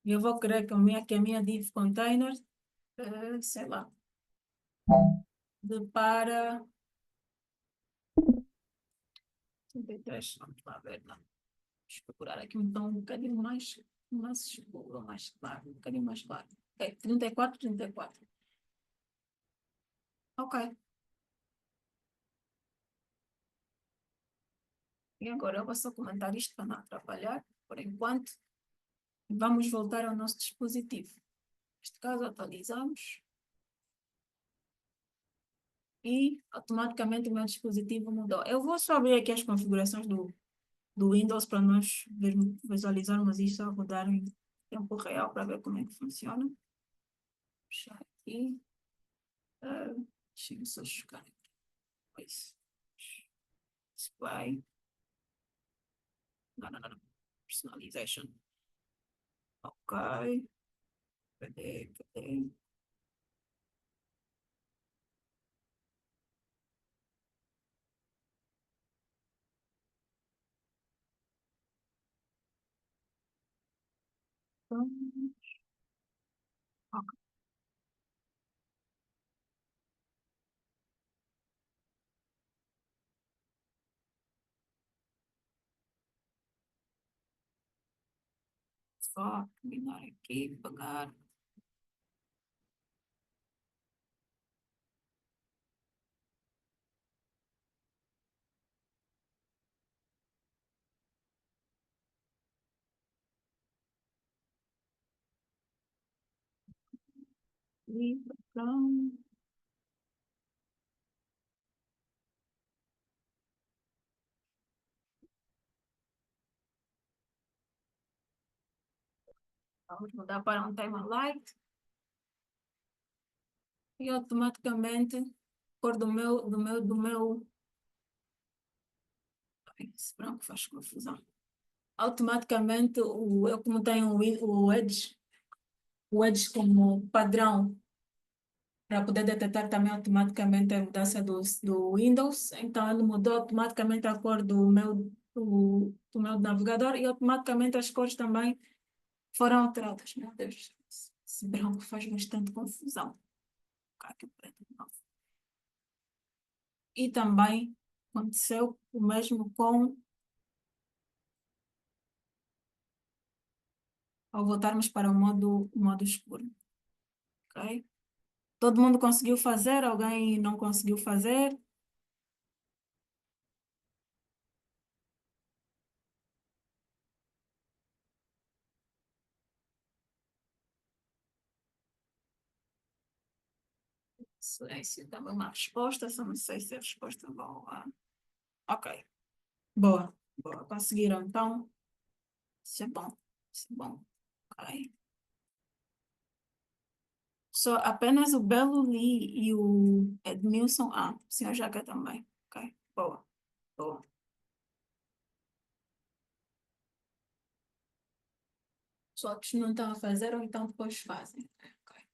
E eu vou querer que a minha div container, sei lá, para 33, vamos lá ver, não. Deixa eu procurar aqui um tom um bocadinho mais escuro, mais claro, um bocadinho mais claro. Ok, 34, 34. Ok. E agora eu vou só comentar isto para não atrapalhar, por enquanto. Vamos voltar ao nosso dispositivo. Neste caso, atualizamos. E automaticamente o meu dispositivo mudou. Eu vou só abrir aqui as configurações do Windows para nós visualizarmos isso a rodar em tempo real para ver como é que funciona. Fechar aqui. Deixa eu só chegar aqui. Pois. Display. Não, não, não, não. Personalization. Ok. Cadê? Então, ok. Só terminar aqui, pagar. E pronto. Vamos mudar para um timer light. E automaticamente, cor do meu. Ai, esse branco faz confusão. Automaticamente, eu como tenho o Edge como padrão, para poder detectar também automaticamente a mudança do Windows, então ele mudou automaticamente a cor do meu navegador e automaticamente as cores também foram alteradas. Meu Deus, esse branco faz bastante confusão. Vou colocar aqui o preto de novo. E também aconteceu o mesmo ao voltarmos para o modo escuro. Ok? Todo mundo conseguiu fazer? Alguém não conseguiu fazer? Silêncio, dá-me uma resposta, só não sei se a resposta é boa. Ok, boa, boa. Conseguiram, então. Isso é bom, isso é bom. Ok. Só apenas o Belo Lee e o Edmilson. O senhor Jaca também. Ok, boa, boa. Os outros não estão a fazer ou então depois fazem. Ok.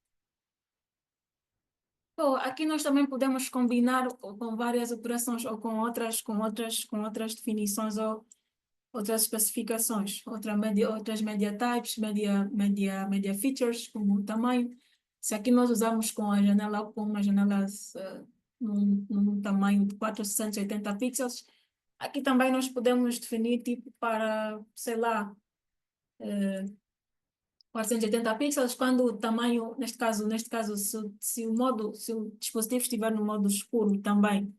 Bom, aqui nós também podemos combinar com várias operações ou com outras definições ou outras especificações, outras media types, media features, como o tamanho. Se aqui nós usamos com a janela, com uma janela num tamanho de 480 pixels, aqui também nós podemos definir tipo para, sei lá, 480 pixels, quando o tamanho, neste caso, se o dispositivo estiver no modo escuro também,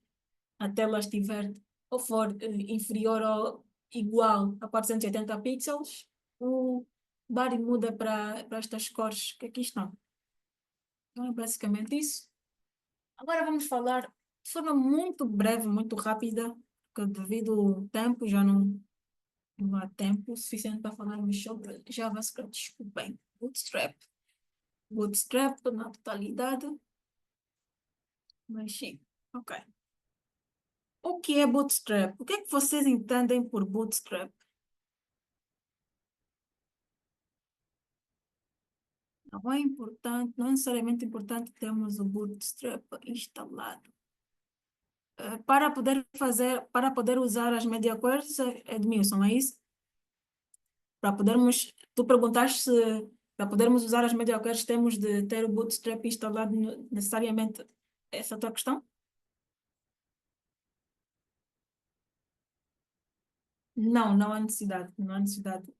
a tela estiver ou for inferior ou igual a 480 pixels, o body muda para estas cores que aqui estão. Então é basicamente isso. Agora vamos falar de forma muito breve, muito rápida, porque devido ao tempo já não há tempo suficiente para falarmos sobre JavaScript. Desculpem. Bootstrap. Bootstrap na totalidade. Mas sim, ok. O que é Bootstrap? O que é que vocês entendem por Bootstrap? Não é importante, não é necessariamente importante termos o Bootstrap instalado. Para poder usar as media queries, Edmilson, é isso? Tu perguntaste se para podermos usar as media queries temos de ter o Bootstrap instalado necessariamente. Essa é a tua questão? Não, não há necessidade, não há necessidade.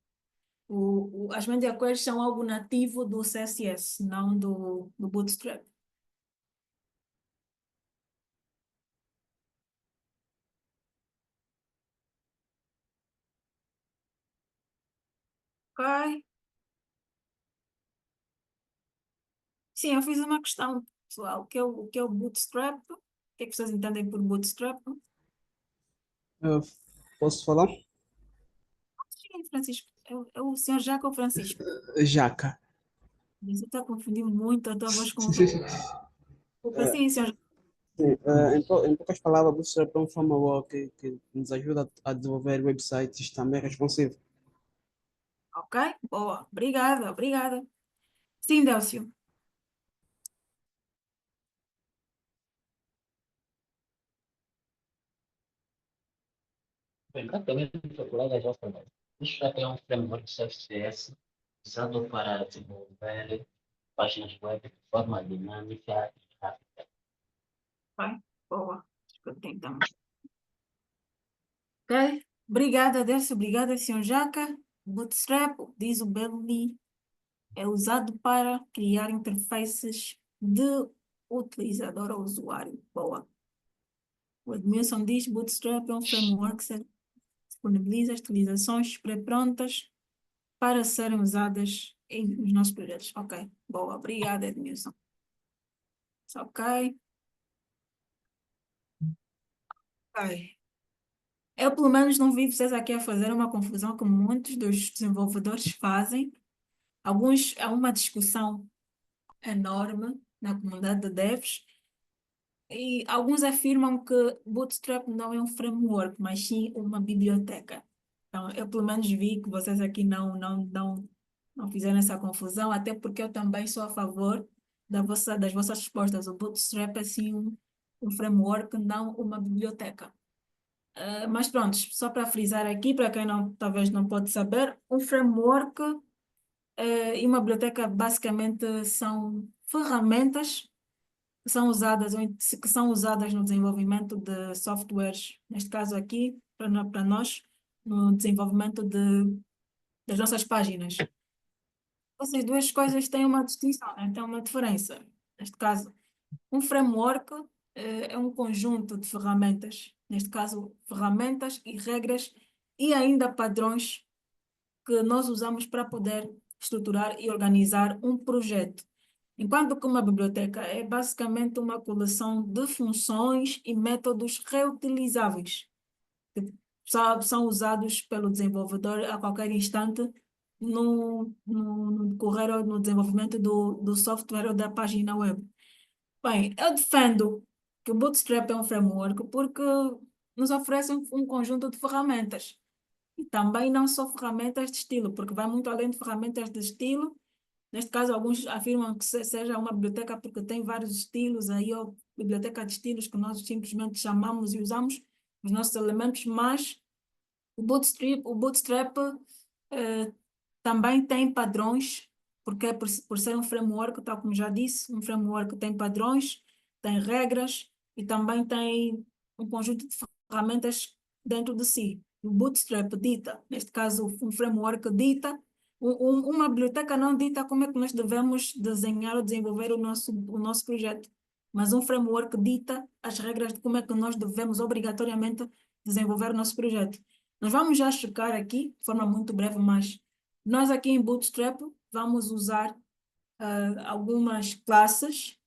As media queries são algo nativo do CSS, não do Bootstrap. Ok? Sim, eu fiz uma questão, pessoal. O que é o Bootstrap? O que é que vocês entendem por Bootstrap? Uh, Posso falar? Sim, Francisco. É o senhor Jaco ou Francisco? Jaca. Você está confundindo muito a tua voz com Sim, sim, sim. Sim, senhor. Sim, em poucas palavras, o Bootstrap é um framework que nos ajuda a desenvolver websites também responsivos. Ok, boa. Obrigada, obrigada. Sim, Délcio. Bem, praticamente o colega já falou. Isto já é um framework CSS usado para desenvolver páginas web de forma dinâmica e rápida. Bem, boa. Acho que eu tenho também. Ok, obrigada, Délcio. Obrigada, senhor Jaca. Bootstrap, diz o Belly, é usado para criar interfaces de utilizador ao usuário. Boa. O Edmilson diz Bootstrap é um framework que disponibiliza as utilizações pré-prontas para serem usadas nos nossos projetos. Ok, boa. Obrigada, Edmilson. Ok. Ok. Eu, pelo menos, não vi vocês aqui a fazer uma confusão que muitos dos desenvolvedores fazem. Há uma discussão enorme na comunidade de devs e alguns afirmam que Bootstrap não é um framework, mas sim uma biblioteca. Então, eu pelo menos vi que vocês aqui não fizeram essa confusão, até porque eu também sou a favor das vossas respostas. O Bootstrap é sim um framework, não uma biblioteca. Mas pronto, só para frisar aqui, para quem talvez não pode saber, um framework e uma biblioteca basicamente são ferramentas que são usadas no desenvolvimento de softwares, neste caso aqui, para nós, no desenvolvimento das nossas páginas. Essas duas coisas têm uma distinção, né? Têm uma diferença. Neste caso, um framework é um conjunto de ferramentas, neste caso, ferramentas e regras e ainda padrões que nós usamos para poder estruturar e organizar um projeto. Enquanto que uma biblioteca é basicamente uma coleção de funções e métodos reutilizáveis, que são usados pelo desenvolvedor a qualquer instante no decorrer ou no desenvolvimento do software ou da página web. Bem, eu defendo que o Bootstrap é um framework porque nos oferece um conjunto de ferramentas. E também não só ferramentas de estilo, porque vai muito além de ferramentas de estilo. Neste caso, alguns afirmam que seja uma biblioteca porque tem vários estilos aí, ou biblioteca de estilos que nós simplesmente chamamos e usamos os nossos elementos, mas o Bootstrap também tem padrões, porque por ser um framework, tal como já disse, um framework tem padrões, tem regras e também tem um conjunto de ferramentas dentro de si. O Bootstrap dita, neste caso, um framework dita, uma biblioteca não dita como é que nós devemos desenhar ou desenvolver o nosso projeto, mas um framework dita as regras de como é que nós devemos obrigatoriamente desenvolver o nosso projeto. Nós vamos já checar aqui, de forma muito breve, mas nós aqui em Bootstrap vamos usar algumas classes,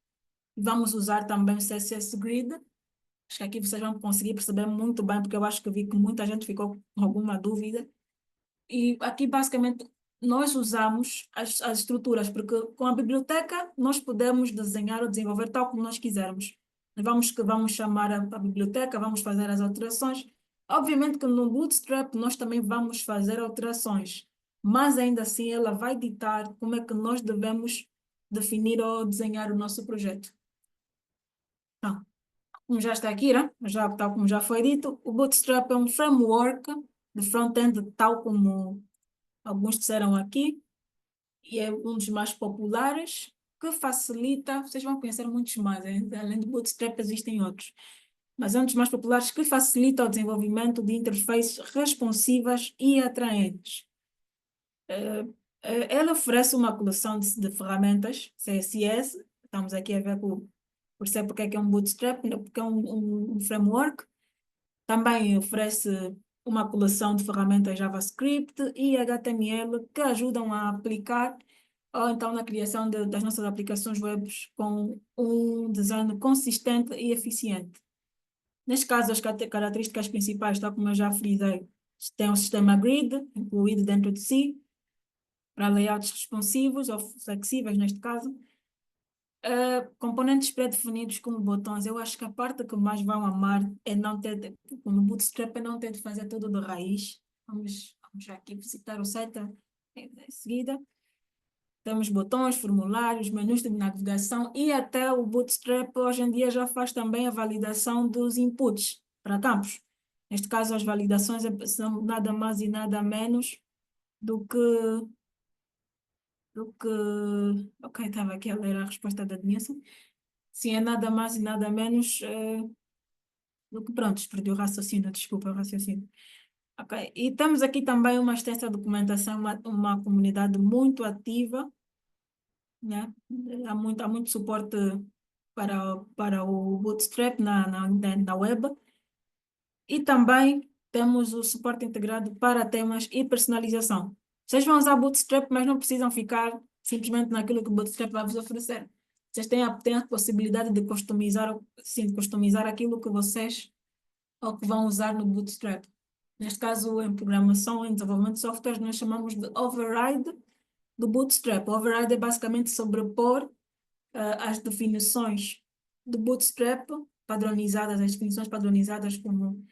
vamos usar também o CSS Grid. Acho que aqui vocês vão conseguir perceber muito bem, porque eu acho que vi que muita gente ficou com alguma dúvida. E aqui, basicamente, nós usamos as estruturas, porque com a biblioteca nós podemos desenhar ou desenvolver tal como nós quisermos. Vamos chamar a biblioteca, vamos fazer as alterações. Obviamente que no Bootstrap nós também vamos fazer alterações, mas ainda assim ela vai ditar como é que nós devemos definir ou desenhar o nosso projeto. Então, como já está aqui, né? Tal como já foi dito, o Bootstrap é um framework de front-end, tal como alguns disseram aqui, e é um dos mais populares, que facilita, vocês vão conhecer muitos mais, além do Bootstrap existem outros, mas é um dos mais populares que facilita o desenvolvimento de interfaces responsivas e atraentes. Ela oferece uma coleção de ferramentas CSS, estamos aqui a ver por isso é porque é que é um Bootstrap, porque é um framework. Também oferece uma coleção de ferramentas JavaScript e HTML que ajudam a aplicar ou então na criação das nossas aplicações web com um design consistente e eficiente. Neste caso, as características principais, tal como eu já frisei, tem um sistema grid incluído dentro de si, para layouts responsivos ou flexíveis, neste caso. Componentes pré-definidos como botões, eu acho que a parte que mais vão amar é não ter, no Bootstrap, é não ter de fazer tudo de raiz. Vamos já aqui visitar o site em seguida. Temos botões, formulários, menus de navegação e até o Bootstrap hoje em dia já faz também a validação dos inputs para campos. Neste caso, as validações são nada mais e nada menos do que Ok, estava aqui a ler a resposta da Denilson. Sim, é nada mais e nada menos do que, pronto, perdi o raciocínio, desculpa o raciocínio. Ok, e temos aqui também uma extensa documentação, uma comunidade muito ativa, né? Há muito suporte para o Bootstrap na web. E também temos o suporte integrado para temas e personalização. Vocês vão usar Bootstrap, mas não precisam ficar simplesmente naquilo que o Bootstrap vai vos oferecer. Vocês têm a possibilidade de customizar, sim, customizar aquilo que vocês ou que vão usar no Bootstrap. Neste caso, em programação, em desenvolvimento de software, nós chamamos de override do Bootstrap. O override é basicamente sobrepor as definições do Bootstrap padronizadas, as definições padronizadas como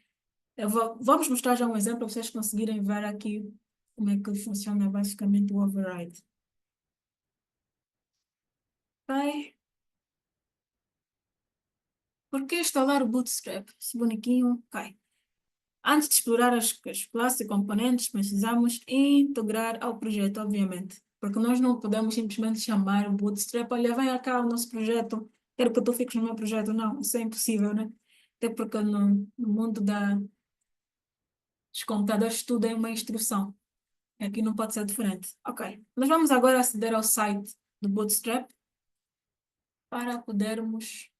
vamos mostrar já um exemplo para vocês conseguirem ver aqui como é que funciona basicamente o override. Ok. Por que instalar o Bootstrap? Esse bonequinho, ok. Antes de explorar as classes e componentes, precisamos integrar ao projeto, obviamente. Porque nós não podemos simplesmente chamar o Bootstrap, olha, vem cá o nosso projeto, quero que tu fiques no meu projeto. Não, isso é impossível, né? Até porque no mundo dos computadores tudo é uma instrução. Aqui não pode ser diferente. Ok, nós vamos agora aceder ao site do Bootstrap para podermos...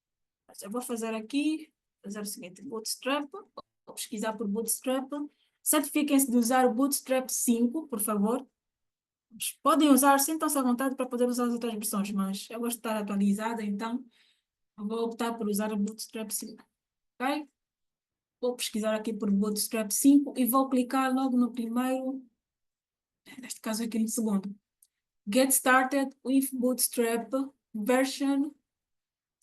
Eu vou fazer aqui, fazer o seguinte, Bootstrap, vou pesquisar por Bootstrap. Certifiquem-se de usar o Bootstrap 5, por favor. Podem usar, sintam-se à vontade para poder usar as outras versões, mas eu gosto de estar atualizada, então vou optar por usar o Bootstrap 5. Ok? Vou pesquisar aqui por Bootstrap 5 e vou clicar logo no primeiro, neste caso aqui no segundo. Get started with Bootstrap version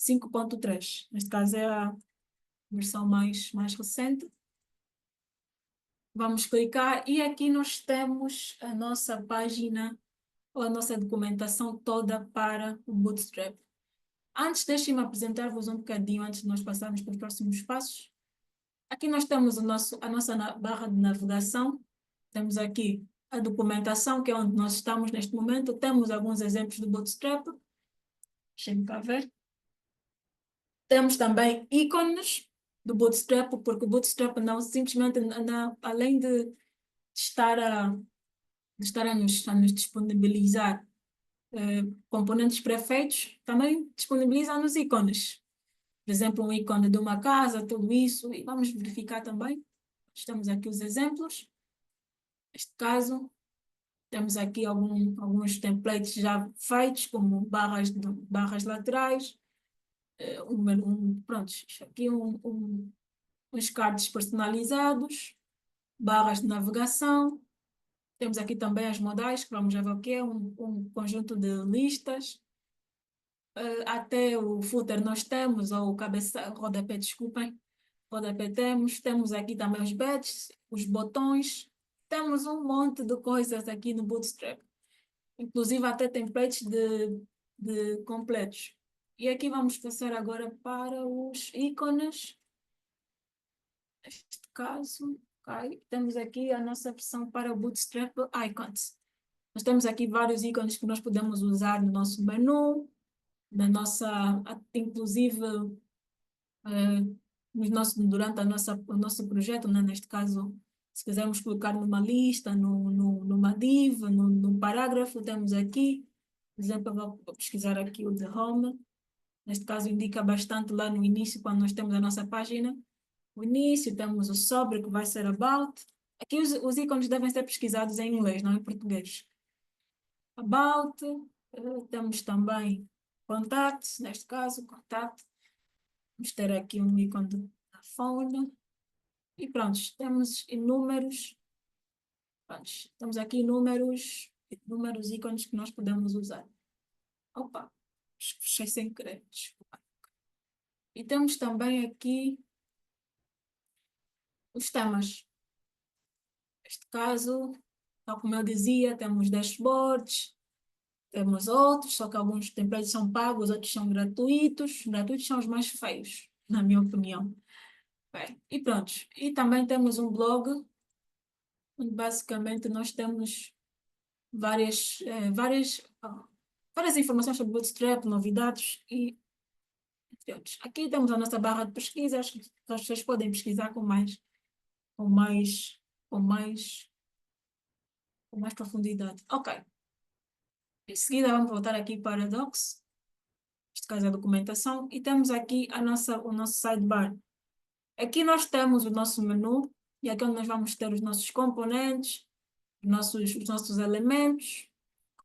5.3. Neste caso é a versão mais recente. Vamos clicar e aqui nós temos a nossa página ou a nossa documentação toda para o Bootstrap. Antes, deixem-me apresentar-vos um bocadinho, antes de nós passarmos para os próximos passos. Aqui nós temos a nossa barra de navegação. Temos aqui a documentação, que é onde nós estamos neste momento. Temos alguns exemplos do Bootstrap. Deixem-me cá ver. Temos também ícones do Bootstrap, porque o Bootstrap não simplesmente, além de estar a nos disponibilizar componentes pré-feitos, também disponibiliza-nos ícones. Por exemplo, um ícone de uma casa, tudo isso, e vamos verificar também. Estamos aqui os exemplos. Neste caso, temos aqui alguns templates já feitos, como barras laterais, pronto, aqui uns cards personalizados, barras de navegação. Temos aqui também as modais, que vamos já ver o que é, um conjunto de listas. Até o footer nós temos, ou o rodapé, desculpem, rodapé temos aqui também os badges, os botões, temos um monte de coisas aqui no Bootstrap, inclusive até templates de completos. E aqui vamos passar agora para os ícones. Neste caso, okay, temos aqui a nossa versão para o Bootstrap Icons. Nós temos aqui vários ícones que nós podemos usar no nosso menu, inclusive durante o nosso projeto, né? Neste caso, se quisermos colocar numa lista, numa div, num parágrafo, temos aqui, por exemplo, eu vou pesquisar aqui o de Home. Neste caso, indica bastante lá no início, quando nós temos a nossa página. O início, temos o sobre, que vai ser About. Aqui os ícones devem ser pesquisados em inglês, não em português. About, temos também Contacts, neste caso, Contact. Vamos ter aqui um ícone da phone. E pronto, temos inúmeros. Pronto, temos aqui inúmeros ícones que nós podemos usar. Opa, fechei sem querer, desculpa. E temos também aqui os temas. Neste caso, tal como eu dizia, temos dashboards, temos outros, só que alguns templates são pagos, outros são gratuitos. Gratuitos são os mais feios, na minha opinião. Bem, e pronto. E também temos um blog, onde basicamente nós temos várias informações sobre Bootstrap, novidades e entre outros. Aqui temos a nossa barra de pesquisa, acho que as pessoas podem pesquisar com mais profundidade. Ok. Em seguida, vamos voltar aqui para Docs, neste caso a documentação, e temos aqui o nosso sidebar. Aqui nós temos o nosso menu, e aqui é onde nós vamos ter os nossos componentes, os nossos elementos,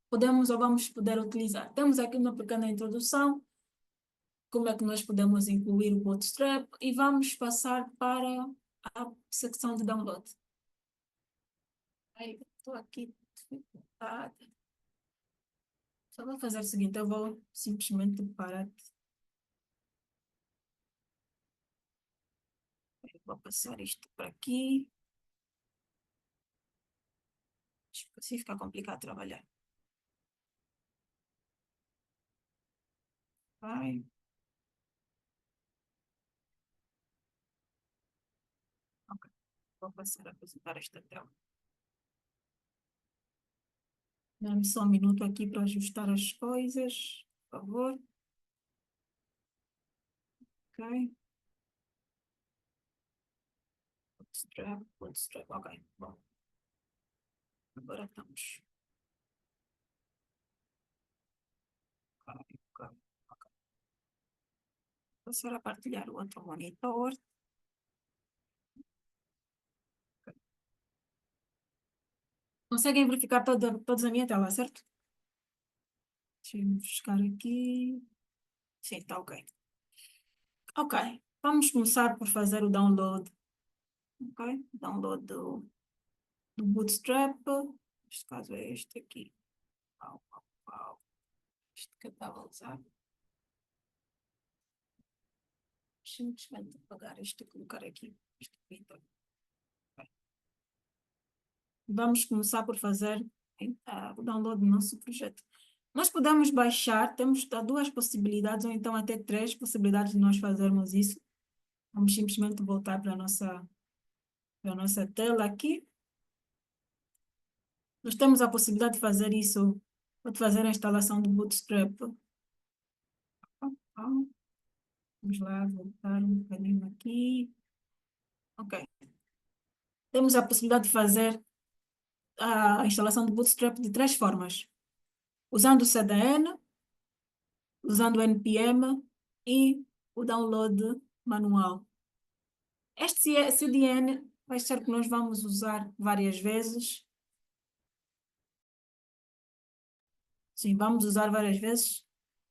podemos ou vamos poder utilizar. Temos aqui uma pequena introdução, como é que nós podemos incluir o Bootstrap, e vamos passar para a secção de download. Estou aqui dificultada. Só vou fazer o seguinte, eu vou simplesmente parar. Eu vou passar isto para aqui. Assim fica complicado trabalhar. Vai. Ok. Vou passar a apresentar esta tela. Dá-me só um minuto aqui para ajustar as coisas, por favor. Ok. Bootstrap, ok. Bom. Agora estamos. Ok. Passar a partilhar o outro monitor. Conseguem verificar todos a minha tela, certo? Deixa-me buscar aqui. Sim, está ok. Ok, vamos começar por fazer o download. Ok, download do Bootstrap. Neste caso é este aqui. Este que eu estava a usar. Simplesmente apagar isto e colocar aqui. Vamos começar por fazer O download do nosso projeto. Nós podemos baixar, temos duas possibilidades, ou então até três possibilidades de nós fazermos isso. Vamos simplesmente voltar para a nossa tela aqui. Nós temos a possibilidade de fazer isso, de fazer a instalação do Bootstrap. Vamos lá, voltar um bocadinho aqui. Ok. Temos a possibilidade de fazer a instalação do Bootstrap de três formas. Usando o CDN, usando o NPM e o download manual. Este CDN vai ser que nós vamos usar várias vezes. Sim, vamos usar várias vezes.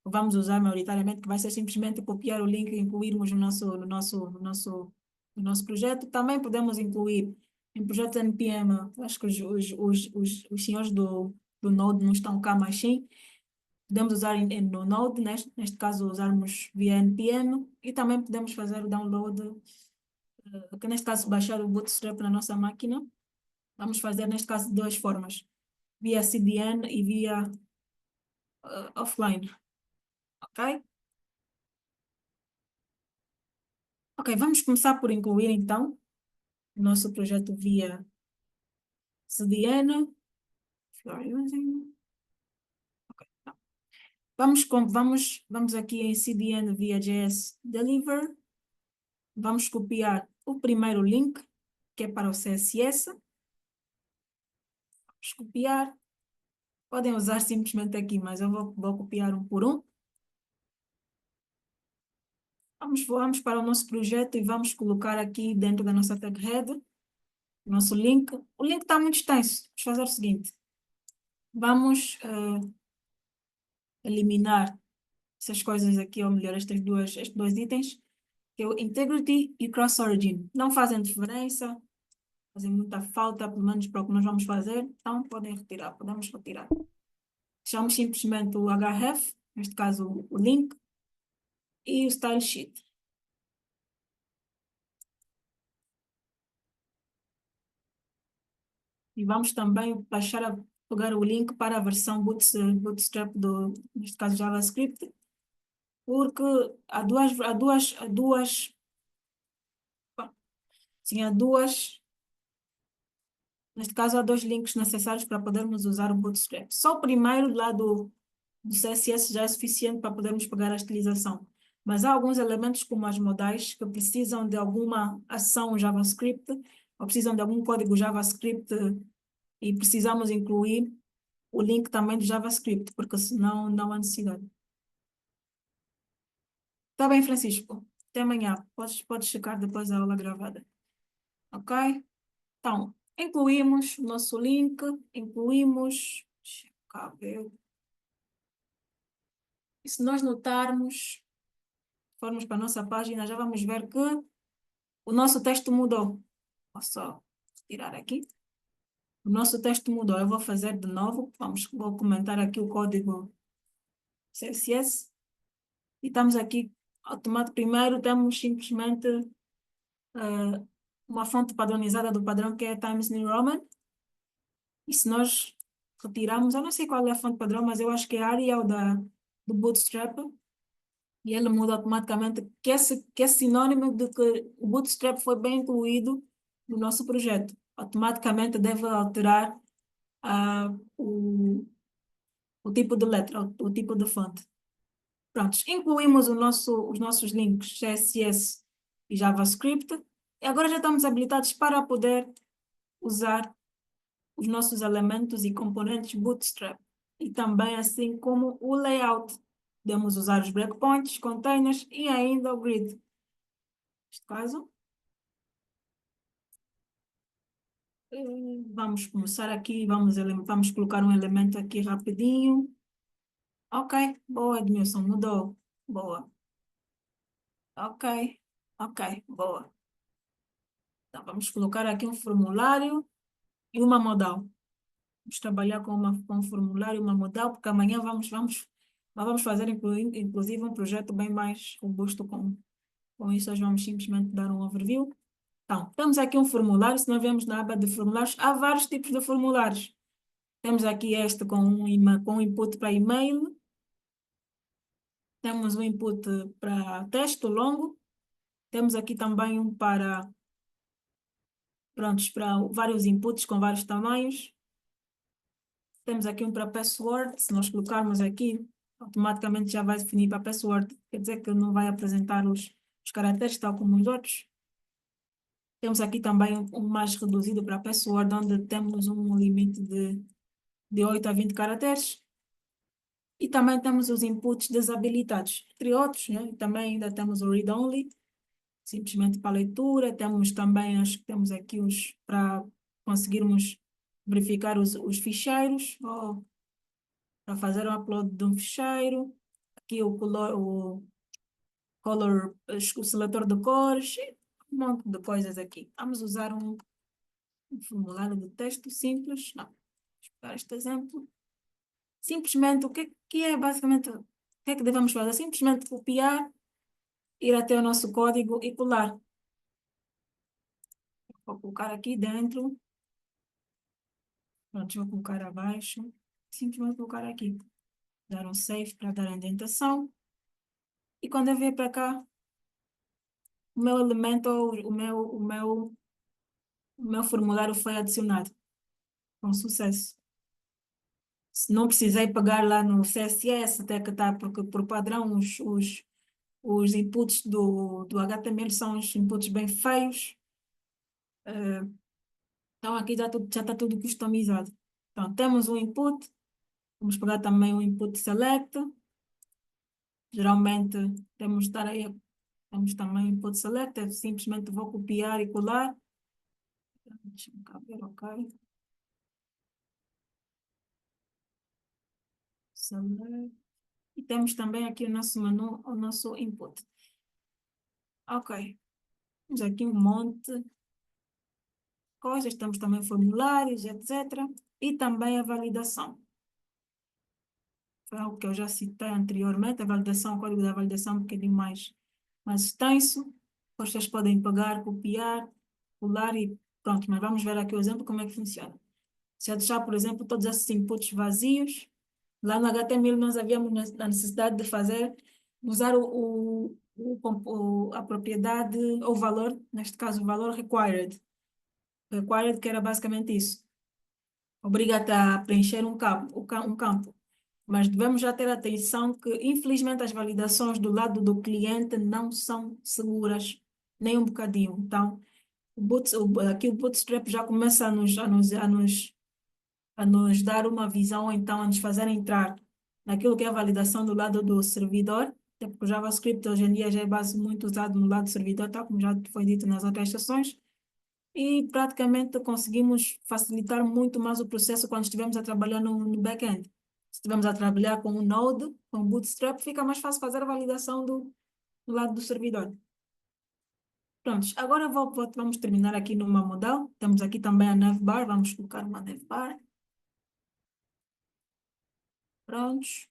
Ou vamos usar maioritariamente, que vai ser simplesmente copiar o link e incluirmos no nosso projeto. Também podemos incluir em projeto NPM, acho que os senhores do Node não estão cá, mas sim. Podemos usar no Node, neste caso usarmos via NPM, e também podemos fazer o download, que neste caso baixar o Bootstrap na nossa máquina. Vamos fazer neste caso de duas formas, via CDN e via offline, ok? Ok, vamos começar por incluir então o nosso projeto via CDN. Okay, tá. Vamos aqui em CDN via JS Deliver. Vamos copiar o primeiro link, que é para o CSS. Vamos copiar. Podem usar simplesmente aqui, mas eu vou copiar um por um. Vamos para o nosso projeto e vamos colocar aqui dentro da nossa tag head o nosso link. O link está muito extenso. Vamos fazer o seguinte. Vamos eliminar essas coisas aqui, ou melhor, estes dois itens, que é o integrity e cross-origin. Não fazem diferença, fazem muita falta, pelo menos para o que nós vamos fazer, então podemos retirar. Deixamos simplesmente o href, neste caso o link, e o style sheet. E vamos também pegar o link para a versão Bootstrap neste caso JavaScript, porque há neste caso há dois links necessários para podermos usar o Bootstrap. Só o primeiro lá do CSS já é suficiente para podermos pegar a estilização. Mas há alguns elementos como as modais que precisam de alguma ação JavaScript ou precisam de algum código JavaScript e precisamos incluir o link também do JavaScript, porque senão não há necessidade. Tá bem, Francisco. Até amanhã. Podes checar depois da aula gravada. Ok? Então, incluímos o nosso link, incluímos... Deixa eu cá ver. E se nós notarmos, formos para a nossa página, já vamos ver que o nosso texto mudou. Vou só tirar aqui. O nosso texto mudou. Eu vou fazer de novo. Vou comentar aqui o código CSS. E estamos aqui, primeiro temos simplesmente uma fonte padronizada do padrão que é Times New Roman. E se nós retirarmos, eu não sei qual é a fonte padrão, mas eu acho que é a Arial do Bootstrap. E ele muda automaticamente, que é sinônimo de que o Bootstrap foi bem incluído no nosso projeto. Automaticamente deve alterar o tipo de letra, o tipo de fonte. Prontos, incluímos os nossos links CSS e JavaScript. E agora já estamos habilitados para poder usar os nossos elementos e componentes Bootstrap. E também assim como o layout. Podemos usar os breakpoints, containers e ainda o grid. Neste caso, vamos começar aqui, vamos colocar um elemento aqui rapidinho. Ok, boa, Edmilson, mudou. Boa. Ok, boa. Então, vamos colocar aqui um formulário e uma modal. Vamos trabalhar com um formulário e uma modal, porque amanhã vamos fazer, inclusive, um projeto bem mais robusto com isso. Nós vamos simplesmente dar um overview. Então, temos aqui um formulário. Se nós vemos na aba de formulários, há vários tipos de formulários. Temos aqui este com com input para e-mail. Temos um input para texto longo. Temos aqui também um para, prontos, para vários inputs com vários tamanhos. Temos aqui um para password. Se nós colocarmos aqui, automaticamente já vai definir para password. Quer dizer que não vai apresentar os caracteres tal como os outros. Temos aqui também um mais reduzido para password, onde temos um limite de 8 a 20 caracteres. E também temos os inputs desabilitados, entre outros, né? Também ainda temos o read-only, simplesmente para leitura. Temos também, acho que temos aqui os para conseguirmos verificar os ficheiros, ou para fazer o upload de um ficheiro. Aqui o seletor de cores, um monte de coisas aqui. Vamos usar um formulário de texto simples. Não, vamos pegar este exemplo. Simplesmente, que é basicamente, o que é que devemos fazer? Simplesmente copiar, ir até o nosso código e colar. Vou colocar aqui dentro. Pronto, vou colocar abaixo. Simplesmente colocar aqui. Dar um save para dar a indentação. E quando eu vier para cá, o meu elemento, o meu formulário foi adicionado. Com sucesso. Se não precisei pegar lá no CSS, até que está, porque por padrão os inputs do HTML são os inputs bem feios. Então aqui já está tudo customizado. Então temos um input, vamos pegar também o input select. Geralmente temos também o input select, eu simplesmente vou copiar e colar. Deixa-me cá ver, ok. Select. E temos também aqui o nosso menu, o nosso input. Ok. Temos aqui um monte de coisas, temos também formulários, etc. E também a validação. Foi algo que eu já citei anteriormente, a validação, o código da validação é um bocadinho mais extenso. Vocês podem pegar, copiar, colar e pronto, mas vamos ver aqui o exemplo como é que funciona. Se eu deixar, por exemplo, todos esses inputs vazios, lá no HTML nós havíamos a necessidade de usar a propriedade, ou valor, neste caso o valor required. Required que era basicamente isso. Obriga-te a preencher um campo. Mas devemos já ter atenção que, infelizmente, as validações do lado do cliente não são seguras, nem um bocadinho. Então, aqui o Bootstrap já começa a nos dar uma visão, então, a nos fazer entrar naquilo que é a validação do lado do servidor, até porque o JavaScript hoje em dia já é base muito usado no lado do servidor, tal como já foi dito nas outras sessões, e praticamente conseguimos facilitar muito mais o processo quando estivermos a trabalhar no back-end. Se estivermos a trabalhar com o Node, com o Bootstrap, fica mais fácil fazer a validação do lado do servidor. Prontos, agora vamos terminar aqui numa modal. Temos aqui também a navbar, vamos colocar uma navbar. Prontos.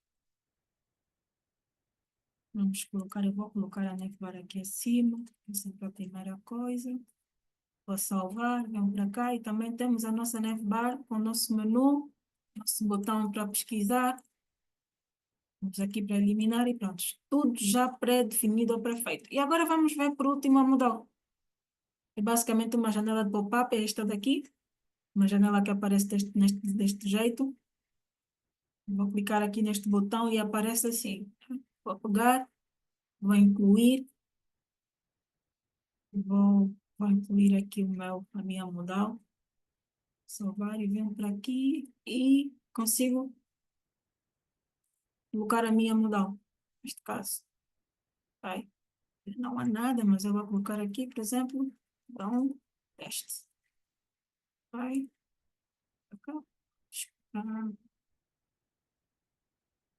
Eu vou colocar a navbar aqui acima, sempre a primeira coisa. Vou salvar, vamos para cá e também temos a nossa navbar com o nosso menu, nosso botão para pesquisar. Vamos aqui para eliminar e pronto. Tudo já pré-definido ou pré-feito. E agora vamos ver por último a modal. É basicamente uma janela de pop-up, é esta daqui. Uma janela que aparece deste jeito. Vou clicar aqui neste botão e aparece assim. Vou pegar, vou incluir. Vou incluir aqui a minha modal. Salvar e venho para aqui e consigo colocar a minha modal. Neste caso. Vai. Não há nada, mas eu vou colocar aqui, por exemplo, então, teste. Vai. Cá.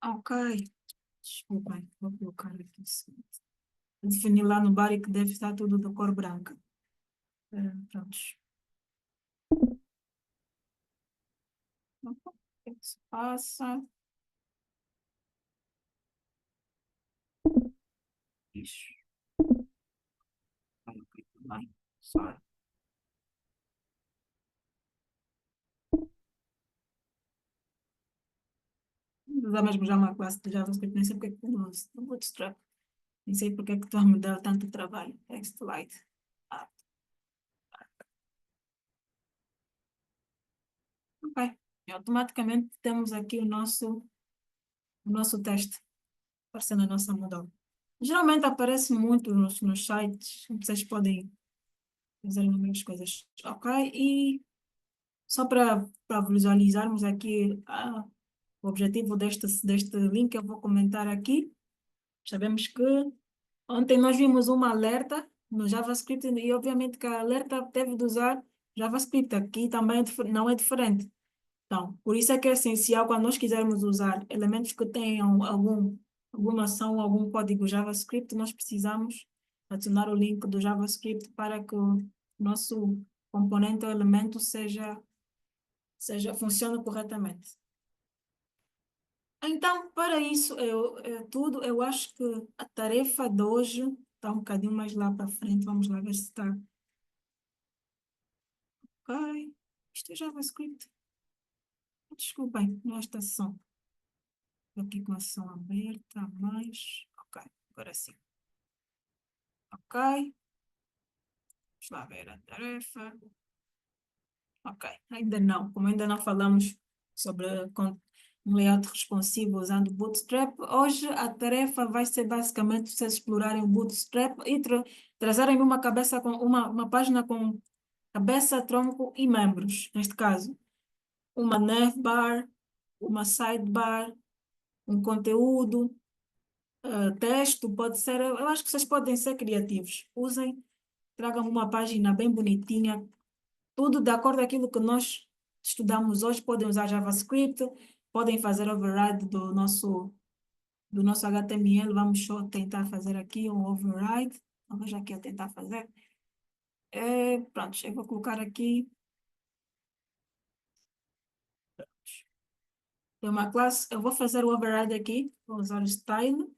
Ah, ok. Desculpem, vou colocar aqui o seguinte. Definir lá no body que deve estar tudo de cor branca. Prontos. O que é que se passa? Ixi. Ok, tudo bem. Sorry. usar mesmo já uma classe de JavaScript, nem sei porque é que não uso no Bootstrap. Nem sei porque é que tu me dá tanto trabalho. TextLite. Ah, ok. E automaticamente temos aqui o nosso teste aparecendo na nossa modal. Geralmente aparece muito nos sites, vocês podem fazer inúmeras coisas. Ok? E só para visualizarmos aqui o objetivo deste link, eu vou comentar aqui. Sabemos que ontem nós vimos uma alerta no JavaScript e obviamente que a alerta deve de usar JavaScript. Aqui também não é diferente. Então, por isso é que é essencial quando nós quisermos usar elementos que tenham alguma ação, algum código JavaScript, nós precisamos adicionar o link do JavaScript para que o nosso componente ou elemento funcione corretamente. Então, para isso é tudo. Eu acho que a tarefa de hoje está um bocadinho mais lá para frente. Vamos lá ver se está. Ok. Isto é JavaScript. Desculpem, não é esta sessão. Estou aqui com a sessão aberta, mais. Ok, agora sim. Ok. Vamos lá ver a tarefa. Ok, ainda não. Como ainda não falamos sobre um layout responsivo usando Bootstrap, hoje a tarefa vai ser basicamente vocês explorarem o Bootstrap e trazerem uma página com cabeça, tronco e membros. Neste caso, uma navbar, uma sidebar, um conteúdo, texto, pode ser. Eu acho que vocês podem ser criativos. Usem, tragam uma página bem bonitinha, tudo de acordo com aquilo que nós estudamos hoje. Podem usar JavaScript, podem fazer override do nosso HTML. Vamos só tentar fazer aqui um override. Vamos aqui a tentar fazer. Pronto, eu vou colocar aqui. Tem uma classe, eu vou fazer o override aqui, vou usar o style.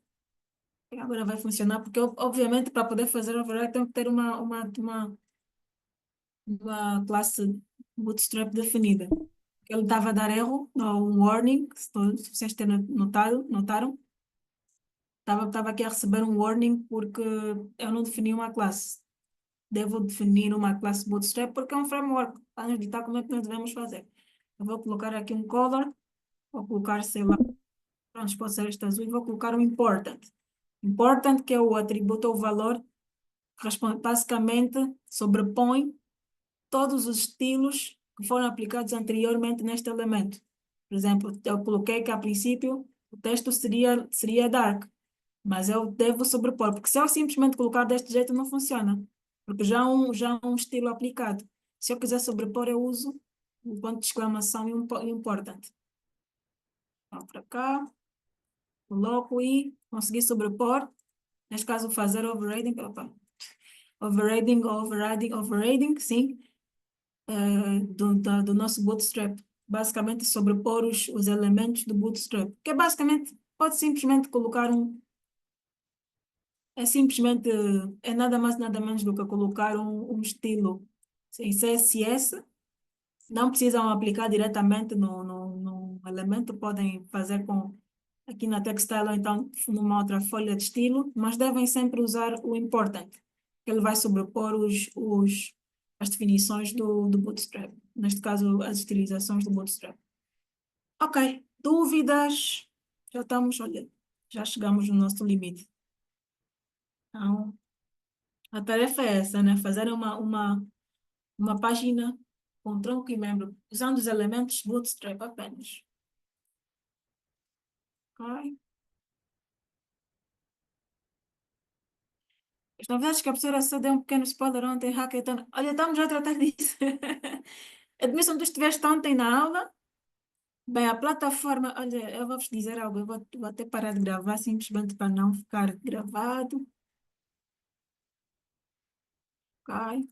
E agora vai funcionar, porque obviamente para poder fazer override tem que ter uma classe Bootstrap definida. Ele estava a dar erro, um warning, se vocês terem notaram, estava aqui a receber um warning porque eu não defini uma classe. Devo definir uma classe Bootstrap porque é um framework, para nos ditar como é que nós devemos fazer. Eu vou colocar aqui um color, vou colocar, sei lá, pronto, pode ser este azul, e vou colocar um important. Important, que é o atributo ou valor que basicamente sobrepõe todos os estilos que foram aplicados anteriormente neste elemento. Por exemplo, eu coloquei que a princípio o texto seria dark, mas eu devo sobrepor, porque se eu simplesmente colocar deste jeito não funciona, porque já há um estilo aplicado. Se eu quiser sobrepor, eu uso um ponto de exclamação e um important. Vou para cá, coloco e consegui sobrepor. Neste caso, fazer overriding, overriding, sim, do nosso Bootstrap. Basicamente, sobrepor os elementos do Bootstrap. Que é basicamente, pode simplesmente colocar é nada mais, nada menos do que colocar um estilo em CSS. Não precisam aplicar diretamente no elemento, podem fazer aqui na Textile ou então numa outra folha de estilo, mas devem sempre usar o important, que ele vai sobrepor as definições do Bootstrap. Neste caso, as estilizações do Bootstrap. Ok, dúvidas? Olha, já chegamos no nosso limite. Então, a tarefa é essa, né? Fazer uma página com tronco e membro, usando os elementos Bootstrap apenas. Ok? As novidades que a professora só deu um pequeno spoiler ontem, hackathon. Olha, estamos já a tratar disso. Admissão, tu estiveste ontem na aula. Bem, a plataforma, olha, eu vou-vos dizer algo, eu vou até parar de gravar simplesmente para não ficar gravado. Ok?